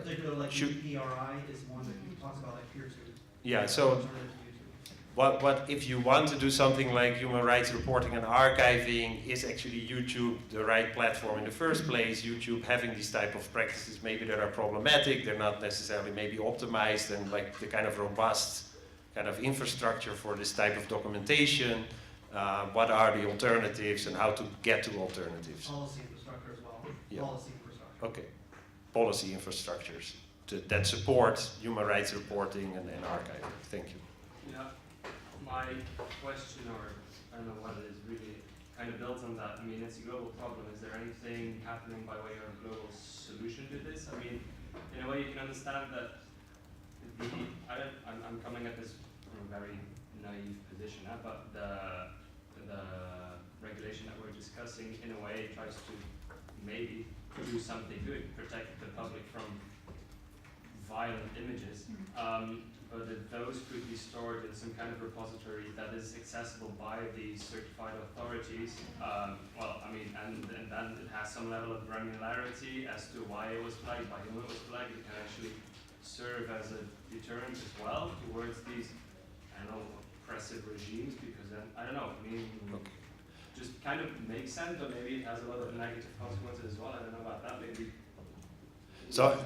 particular, like should, PRI is one that talks about like peer-to-peer. yeah, so what if you want to do something like human rights reporting and archiving, is actually YouTube the right platform in the first place? YouTube having these type of practices, maybe that are problematic, they're not necessarily maybe optimized and like the kind of robust kind of infrastructure for this type of documentation. What are the alternatives and how to get to alternatives? Policy infrastructure as well. Yeah. Policy infrastructure. Okay, policy infrastructures that support human rights reporting and archiving. Thank you. Yeah, my question, or I don't know what it is, really kind of builds on that. I mean, it's a global problem. Is there anything happening by way of a global solution to this? I mean, in a way you can understand that I'm coming at this from a very naive position, but the regulation that we're discussing in a way tries to maybe do something good, protect the public from violent images. But if those could be stored in some kind of repository that is accessible by the certified authorities, well, I mean, and then it has some level of granularity as to why it was flagged, by whom it was flagged, it can actually serve as a deterrent as well towards these, I don't know, oppressive regimes, because then, I don't know, I mean, just kind of makes sense, but maybe it has a lot of negative consequences as well. I don't know about that, maybe. So,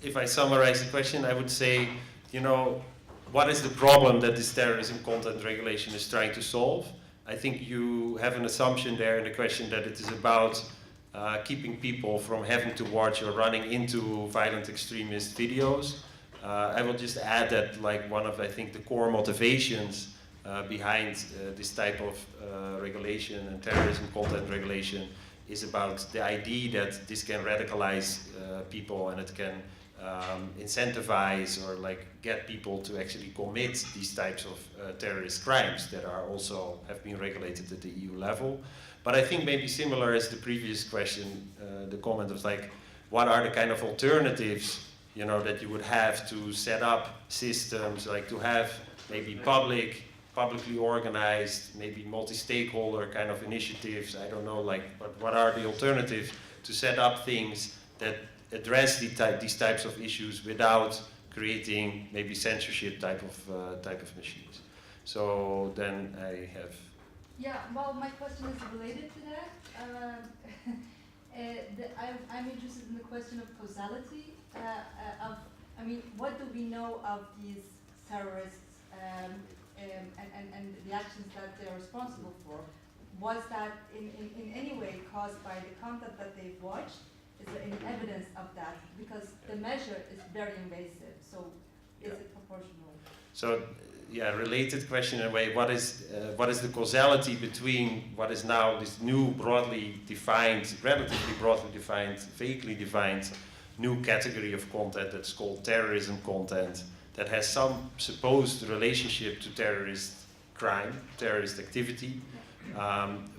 if I summarize the question, I would say, you know, what is the problem that this terrorism content regulation is trying to solve? I think you have an assumption there in the question that it is about keeping people from having to watch or running into violent extremist videos. I will just add that, like, one of, I think, the core motivations behind this type of regulation and terrorism content regulation is about the idea that this can radicalize people, and it can incentivize or like get people to actually commit these types of terrorist crimes that are also have been regulated at the EU level. But I think maybe similar as the previous question, the comment was like, what are the kind of alternatives, you know, that you would have to set up systems, like to have maybe publicly organized, maybe multi-stakeholder kind of initiatives, I don't know, like, but what are the alternatives to set up things that address these types of issues without creating maybe censorship type of machines? So then I have... Yeah, well, my question is related to that. I'm interested in the question of causality. I mean, what do we know of these terrorists and the actions that they're responsible for? Was that in any way caused by the content that they've watched? Is there any evidence of that? Because the measure is very invasive, so is it proportional? So, yeah, related question in a way, what is the causality between what is now this new broadly defined, relatively broadly defined, vaguely defined new category of content that's called terrorism content, that has some supposed relationship to terrorist crime, terrorist activity?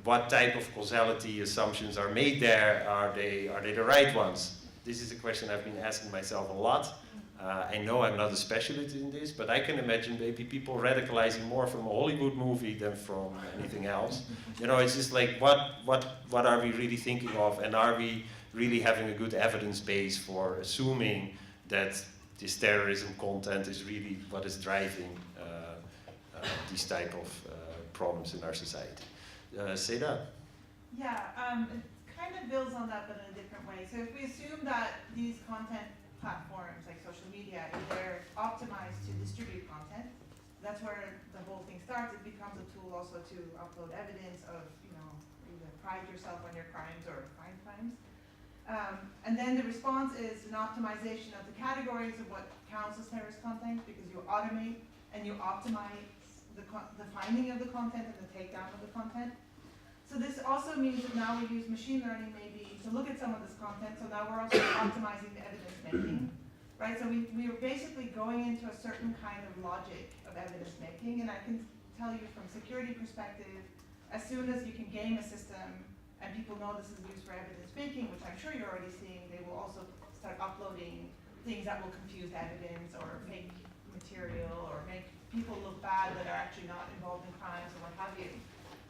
What type of causality assumptions are made there? Are they the right ones? This is a question I've been asking myself a lot. I know I'm not a specialist in this, but I can imagine maybe people radicalizing more from a Hollywood movie than from anything else. You know, it's just like, what are we really thinking of, and are we really having a good evidence base for assuming that this terrorism content is really what is driving these type of problems in our society? Seda? Yeah, it kind of builds on that, but in a different way. So if we assume that these content platforms, like social media, if they're optimized to distribute content, that's where the whole thing starts. It becomes a tool also to upload evidence of, you know, either pride yourself on your crimes or find crimes. And then the response is an optimization of the categories of what counts as terrorist content, because you automate and you optimize the finding of the content and the takedown of the content. So this also means that now we use machine learning maybe to look at some of this content, so now we're also optimizing the evidence making, right? So we are basically going into a certain kind of logic of evidence making, and I can tell you from security perspective, as soon as you can game a system and people know this is used for evidence making, which I'm sure you're already seeing, they will also start uploading things that will confuse evidence or fake material or make people look bad that are actually not involved in crimes or what have you.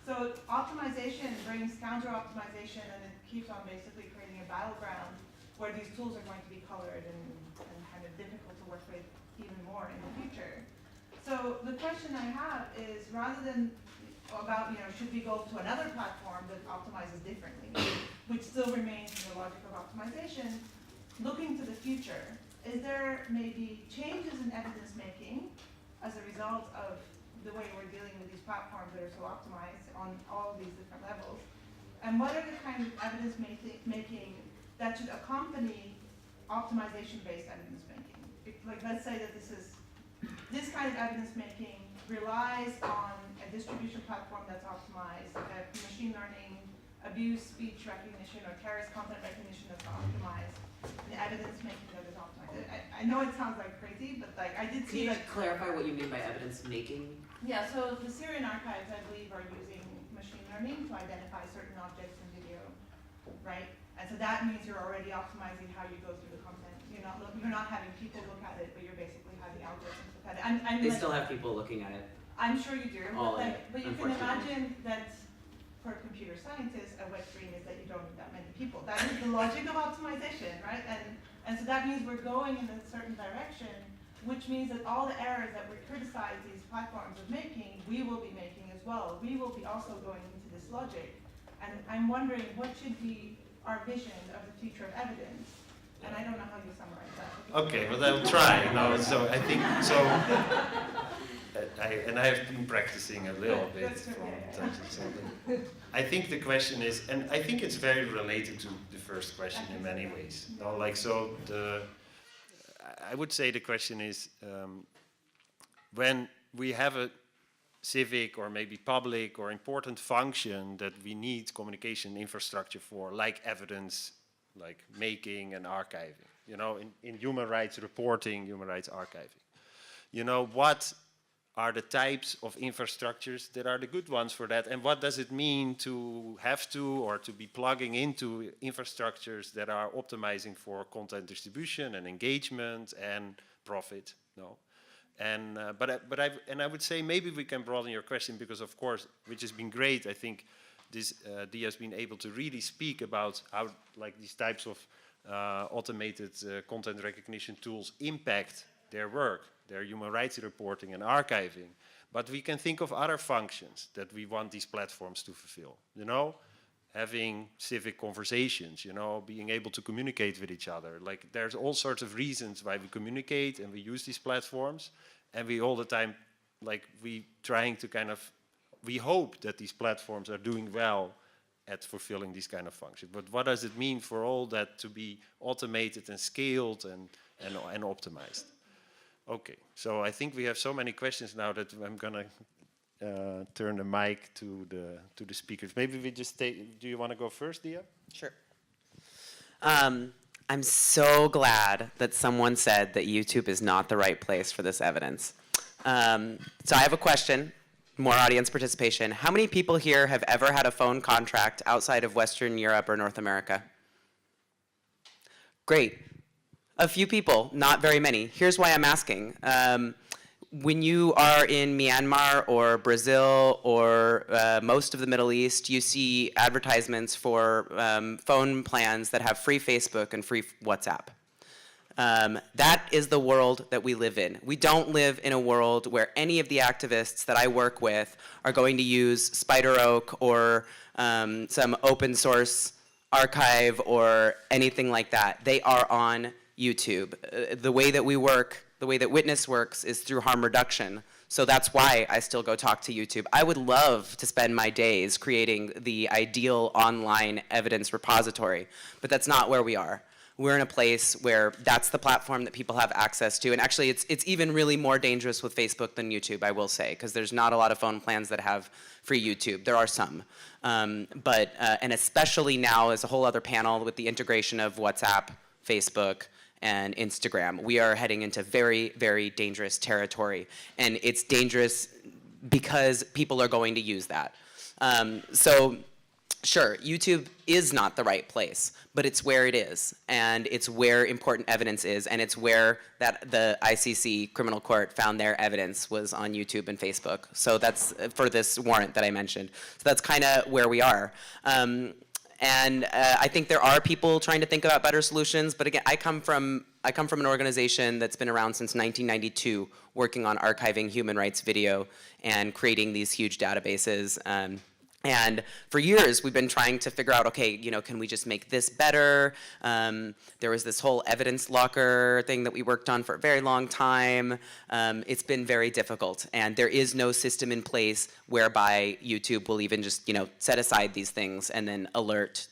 So optimization brings counter-optimization, and it keeps on basically creating a battleground where these tools are going to be colored and kind of difficult to work with even more in the future. So the question I have is, rather than about, should we go to another platform that optimizes differently, which still remains in the logic of optimization, looking to the future, is there maybe changes in evidence making as a result of the way we're dealing with these platforms that are so optimized on all of these different levels? And what are the kind of evidence making that should accompany optimization-based evidence making? Like, let's say that this kind of evidence making relies on a distribution platform that's optimized, machine learning, abuse speech recognition, or terrorist content recognition that's optimized, and evidence making that is optimized. I know it sounds like crazy, but like I did see. Can you clarify what you mean by evidence making? Yeah, so the Syrian archives, I believe, are using machine learning to identify certain objects in video, right? And so that means you're already optimizing how you go through the content. You're not having people look at it, but you're basically having algorithms look at it. They still have people looking at it. I'm sure you do, but you can unfortunately. imagine that for computer scientists, a wet dream is that you don't need that many people. That is the logic of optimization, right? And so that means we're going in a certain direction, which means that all the errors that we criticize these platforms of making, we will be making as well. We will be also going into this logic. And I'm wondering what should be our vision of the future of evidence. And I don't know how you summarize that. Okay, well, I'll try. No, so I think so. I have been practicing a little bit from time to time. I think the question is, and I think it's very related to the first question in many ways. No, like so, I would say the question is, when we have a civic or maybe public or important function that we need communication infrastructure for, like evidence, like making and archiving, in human rights reporting, human rights archiving. What are the types of infrastructures that are the good ones for that, and what does it mean to have to or to be plugging into infrastructures that are optimizing for content distribution and engagement and profit? No. And I would say maybe we can broaden your question, because of course, which has been great, I think this Dia has been able to really speak about how like these types of automated content recognition tools impact their work, their human rights reporting and archiving. But we can think of other functions that we want these platforms to fulfill. Having civic conversations, being able to communicate with each other. Like there's all sorts of reasons why we communicate and we use these platforms, and we all the time, like we hope that these platforms are doing well at fulfilling these kind of functions. But what does it mean for all that to be automated and scaled and optimized? Okay, so I think we have so many questions now that I'm gonna turn the mic to the speakers. Maybe we just do you want to go first, Dia? Sure. I'm so glad that someone said that YouTube is not the right place for this evidence. So I have a question, more audience participation. How many people here have ever had a phone contract outside of Western Europe or North America? Great. A few people, not very many. Here's why I'm asking. When you are in Myanmar or Brazil or most of the Middle East, you see advertisements for phone plans that have free Facebook and free WhatsApp. That is the world that we live in. We don't live in a world where any of the activists that I work with are going to use Spider Oak or some open source archive or anything like that. They are on YouTube. The way that we work, the way that Witness works is through harm reduction. So that's why I still go talk to YouTube. I would love to spend my days creating the ideal online evidence repository, but that's not where we are. We're in a place where that's the platform that people have access to. And actually, it's even really more dangerous with Facebook than YouTube, I will say, because there's not a lot of phone plans that have free YouTube. There are some. And especially now, as a whole other panel with the integration of WhatsApp, Facebook, and Instagram, we are heading into very, very dangerous territory. And it's dangerous because people are going to use that. So sure, YouTube is not the right place, but it's where it is. And it's where important evidence is. And it's where the ICC criminal court found their evidence was on YouTube and Facebook. So that's for this warrant that I mentioned. So that's kind of where we are. And I think there are people trying to think about better solutions, but again, I come from an organization that's been around since 1992, working on archiving human rights video and creating these huge databases. And for years, we've been trying to figure out, okay, can we just make this better? There was this whole evidence locker thing that we worked on for a very long time. It's been very difficult, and there is no system in place whereby YouTube will even just, set aside these things and then alert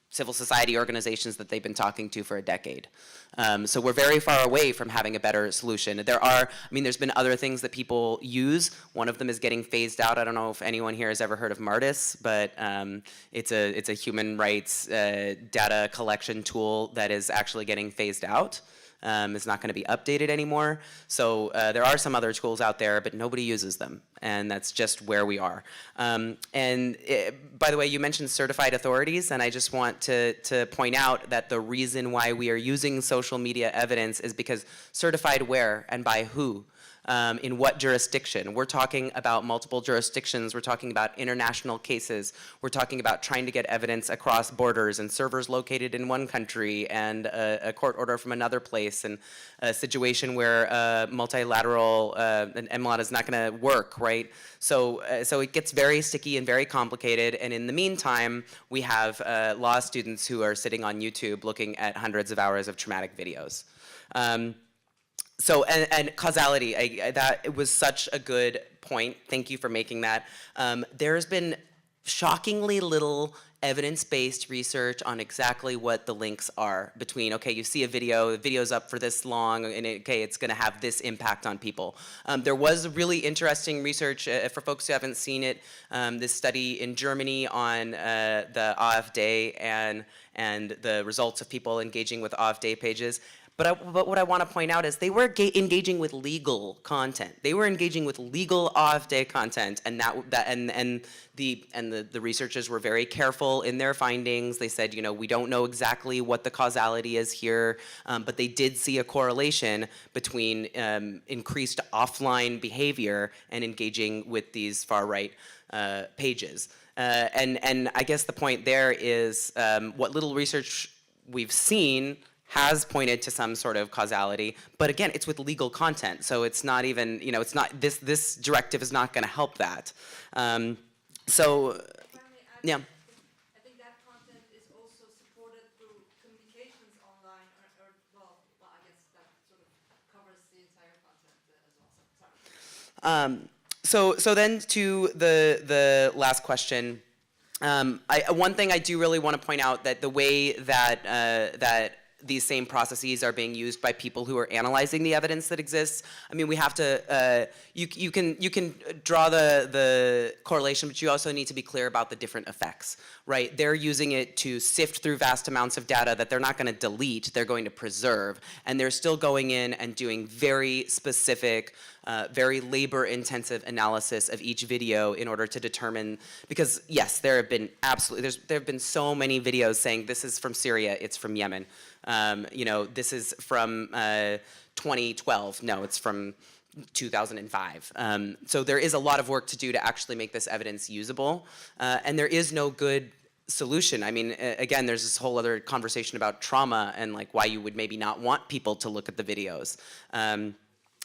civil society organizations that they've been talking to for a decade. So we're very far away from having a better solution. There's been other things that people use. One of them is getting phased out. I don't know if anyone here has ever heard of Martis, but it's a human rights data collection tool that is actually getting phased out. It's not going to be updated anymore. So there are some other tools out there, but nobody uses them. And that's just where we are. By the way, you mentioned certified authorities, and I just want to point out that the reason why we are using social media evidence is because certified where and by who? In what jurisdiction? We're talking about multiple jurisdictions. We're talking about international cases. We're talking about trying to get evidence across borders and servers located in one country and a court order from another place, and a situation where multilateral and MLAT is not going to work, right? So it gets very sticky and very complicated. And in the meantime, we have law students who are sitting on YouTube looking at hundreds of hours of traumatic videos. So, and causality, that was such a good point. Thank you for making that. There's been shockingly little evidence-based research on exactly what the links are between, okay, you see a video, the video's up for this long, and it's gonna have this impact on people. There was really interesting research, for folks who haven't seen it, this study in Germany on the AfD and the results of people engaging with AfD pages. But what I want to point out is they were engaging with legal content. They were engaging with legal AfD content, and the researchers were very careful in their findings. They said, we don't know exactly what the causality is here, but they did see a correlation between increased offline behavior and engaging with these far-right pages. And I guess the point there is what little research we've seen has pointed to some sort of causality, but again, it's with legal content, so it's not even, it's not, this directive is not going to help that. Yeah. I think that content is also supported through communications online, well, I guess that sort of covers the entire content as well. Sorry. So then to the last question. One thing I do really want to point out, that the way that these same processes are being used by people who are analyzing the evidence that exists. We have to, you can draw the correlation, but you also need to be clear about the different effects, right? They're using it to sift through vast amounts of data that they're not going to delete, they're going to preserve, and they're still going in and doing very specific, very labor-intensive analysis of each video in order to determine, because yes, there have been so many videos saying this is from Syria, it's from Yemen. This is from 2012. No, it's from 2005. So there is a lot of work to do to actually make this evidence usable, and there is no good solution. Again, there's this whole other conversation about trauma and like why you would maybe not want people to look at the videos.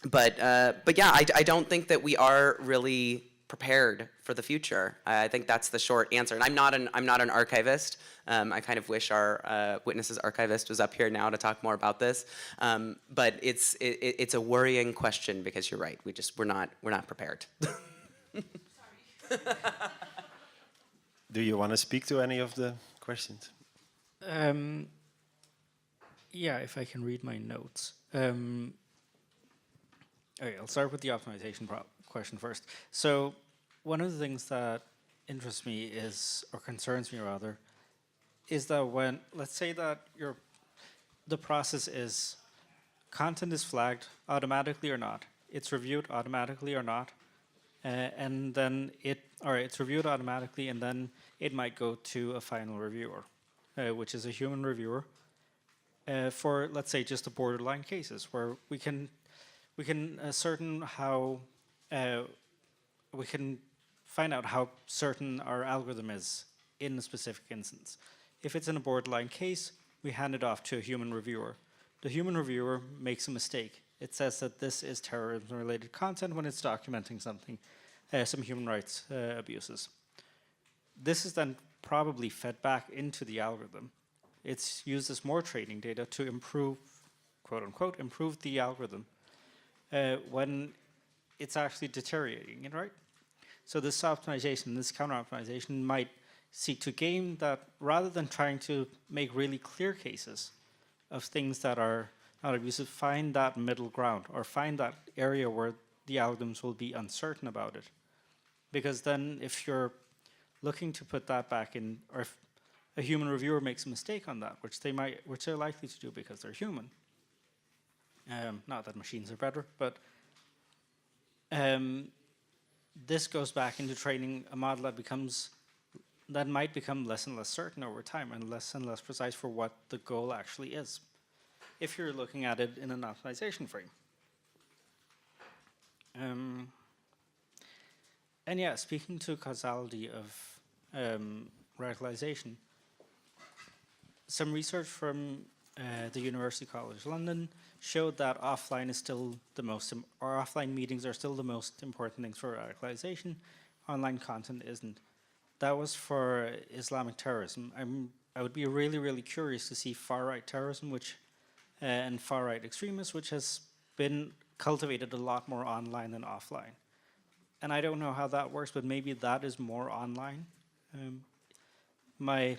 But yeah, I don't think that we are really prepared for the future. I think that's the short answer. And I'm not an archivist. I kind of wish our Witnesses archivist was up here now to talk more about this. But it's a worrying question because you're right. We're not prepared. Sorry. Do you want to speak to any of the questions? Yeah, if I can read my notes. Okay, I'll start with the optimization question first. So one of the things that interests me is, or concerns me rather, is that when, let's say that the process is, content is flagged automatically or not, it's reviewed automatically or not, and then it's reviewed automatically, and then it might go to a final reviewer, which is a human reviewer, for, let's say, just the borderline cases where we can ascertain how, we can find out how certain our algorithm is in a specific instance. If it's in a borderline case, we hand it off to a human reviewer. The human reviewer makes a mistake. It says that this is terrorism-related content when it's documenting something, some human rights abuses. This is then probably fed back into the algorithm. It's used as more training data to improve, quote unquote, improve the algorithm when it's actually deteriorating it, right? So this optimization, this counter-optimization might seek to game that rather than trying to make really clear cases of things that are not abusive, find that middle ground or find that area where the algorithms will be uncertain about it. Because then if you're looking to put that back in, or if a human reviewer makes a mistake on that, which they're likely to do because they're human. Not that machines are better, but this goes back into training a model that might become less and less certain over time and less precise for what the goal actually is, if you're looking at it in an optimization frame. And yeah, speaking to causality of radicalization, some research from the University College London showed that offline is still the most, or offline meetings are still the most important things for radicalization. Online content isn't. That was for Islamic terrorism. I would be really, really curious to see far-right terrorism, and far-right extremism, which has been cultivated a lot more online than offline. And I don't know how that works, but maybe that is more online. My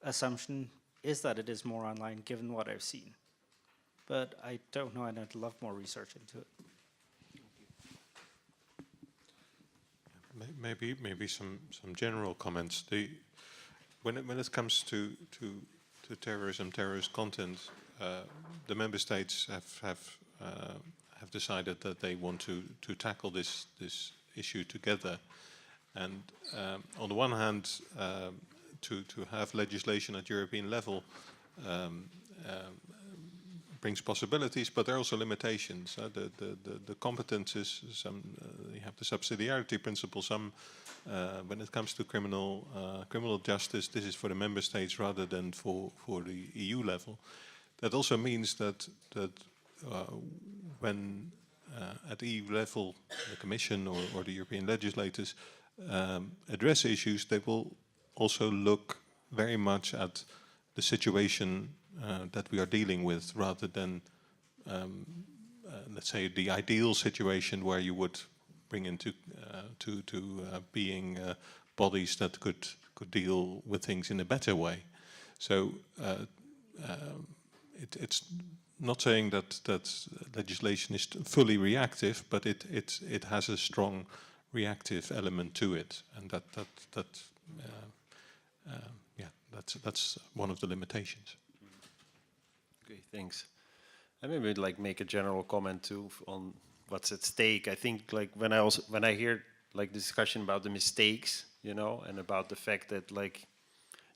assumption is that it is more online, given what I've seen. But I don't know, and I'd love more research into it. Maybe some general comments. When it comes to terrorism, terrorist content, the member states have decided that they want to tackle this issue together. And on the one hand, to have legislation at European level brings possibilities, but there are also limitations. The competences, you have the subsidiarity principle. When it comes to criminal justice, this is for the member states rather than for the EU level. That also means that when at EU level, the Commission or the European legislators address issues, they will also look very much at the situation that we are dealing with, rather than, let's say, the ideal situation where you would bring into being bodies that could deal with things in a better way. So it's not saying that legislation is fully reactive, but it has a strong reactive element to it, and that's one of the limitations. Okay, thanks. I maybe would like make a general comment too on what's at stake. I think like when I hear like discussion about the mistakes, you know, and about the fact that like,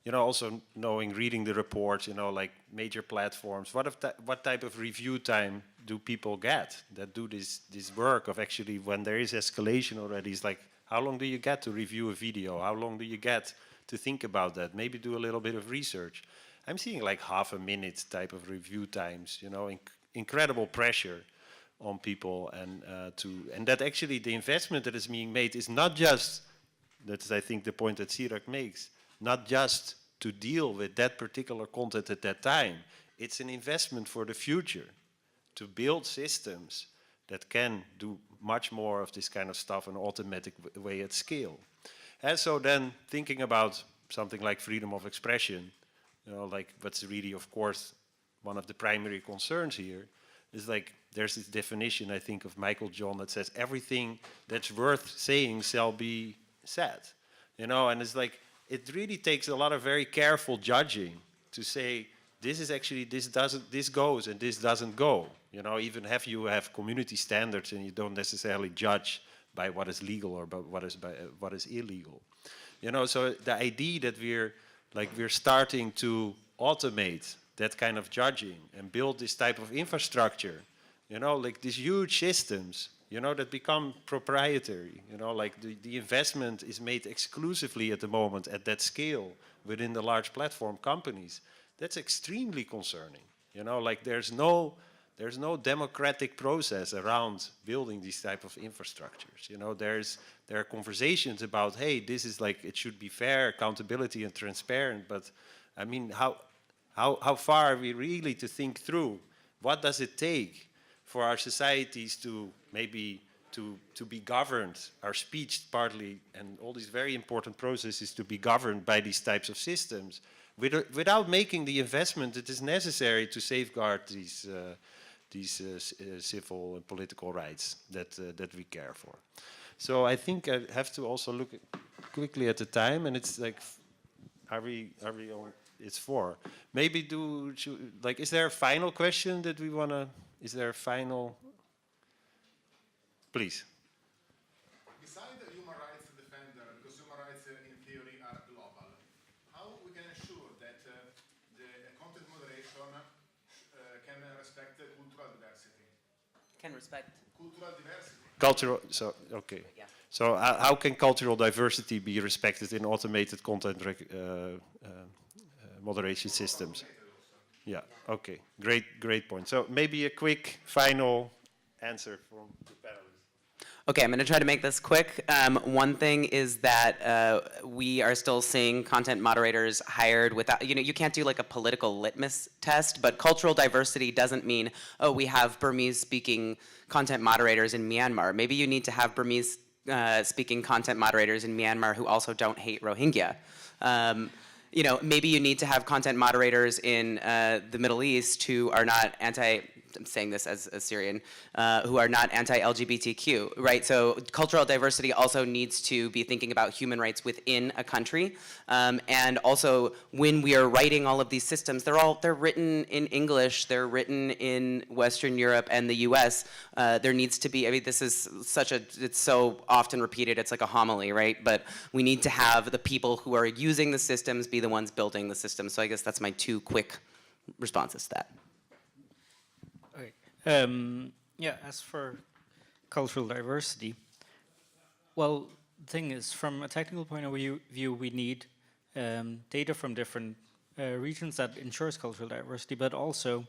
you know, also reading the reports, you know, like major platforms, what type of review time do people get that do this work of actually when there is escalation already? It's like, how long do you get to review a video? How long do you get to think about that? Maybe do a little bit of research. I'm seeing like half a minute type of review times, you know, incredible pressure on people, and that actually the investment that is being made is not just, that's I think the point that Sirach makes, not just to deal with that particular content at that time. It's an investment for the future to build systems that can do much more of this kind of stuff in an automatic way at scale. And so then thinking about something like freedom of expression, you know, like what's really, of course, one of the primary concerns here is like there's this definition, I think, of Michael John that says everything that's worth saying shall be said, you know, and it's like it really takes a lot of very careful judging to say this is actually this goes and this doesn't go, you know. Even if you have community standards and you don't necessarily judge by what is legal or by what is illegal, you know. So the idea that we're starting to automate that kind of judging and build this type of infrastructure, you know, like these huge systems you know, that become proprietary. You know, like the investment is made exclusively at the moment at that scale within the large platform companies. That's extremely concerning. You know, like there's no democratic process around building these type of infrastructures. You know, there are conversations about, hey, this is like, it should be fair, accountability and transparent, but I mean, how far are we really to think through what does it take for our societies to maybe to be governed, our speech partly, and all these very important processes to be governed by these types of systems without making the investment that is necessary to safeguard these civil and political rights that we care for. So I think I have to also look quickly at the time, and it's like, are we on? It's 4. Maybe is there a final question that we want to? Is there a final? Please. Besides the human rights defender, because human rights in theory are global, how we can ensure that the content moderation can respect cultural diversity? Can respect Cultural diversity. Cultural. So okay. Yeah. So how can cultural diversity be respected in automated content moderation systems? Yeah. Okay. Great point. So maybe a quick final answer from the panelists. Okay, I'm going to try to make this quick. One thing is that we are still seeing content moderators hired without, you can't do like a political litmus test, but cultural diversity doesn't mean, oh, we have Burmese-speaking content moderators in Myanmar. Maybe you need to have Burmese-speaking content moderators in Myanmar who also don't hate Rohingya. Maybe you need to have content moderators in the Middle East who are not I'm saying this as a Syrian, who are not anti-LGBTQ, right? So cultural diversity also needs to be thinking about human rights within a country. And also, when we are writing all of these systems, they're written in English, they're written in Western Europe and the US. There needs to be, this is it's so often repeated, it's like a homily, right? But we need to have the people who are using the systems be the ones building the systems. So I guess that's my 2 quick responses to that. Yeah, as for cultural diversity, well, the thing is, from a technical point of view, we need data from different regions that ensures cultural diversity, but also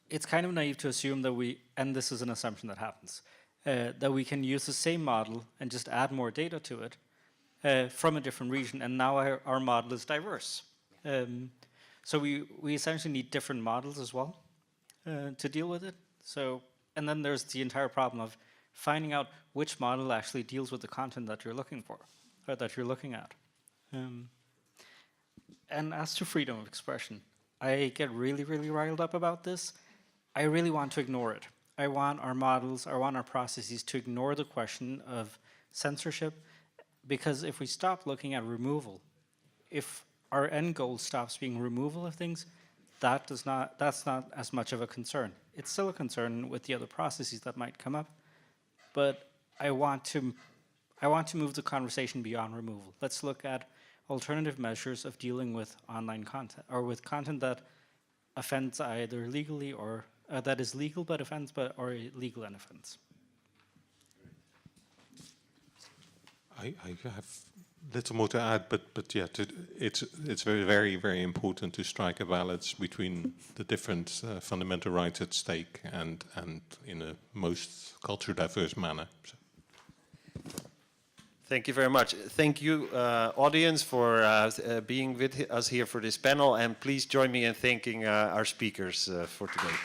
it's kind of naive to assume that and this is an assumption that happens, that we can use the same model and just add more data to it from a different region, and now our model is diverse. So we essentially need different models as well. To deal with it. So, and then there's the entire problem of finding out which model actually deals with the content that you're looking for, or that you're looking at. And as to freedom of expression, I get really, really riled up about this. I really want to ignore it. I want our models, I want our processes to ignore the question of censorship, because if we stop looking at removal, if our end goal stops being removal of things, that's not as much of a concern. It's still a concern with the other processes that might come up, but I want to move the conversation beyond removal. Let's look at alternative measures of dealing with online content, or with content that offends either legally or that is legal but offends, or illegal and offends. I have little more to add, but yeah, it's very, very, very important to strike a balance between the different fundamental rights at stake and in a most culture diverse manner. So. Thank you very much. Thank you, audience, for being with us here for this panel, and please join me in thanking our speakers for today.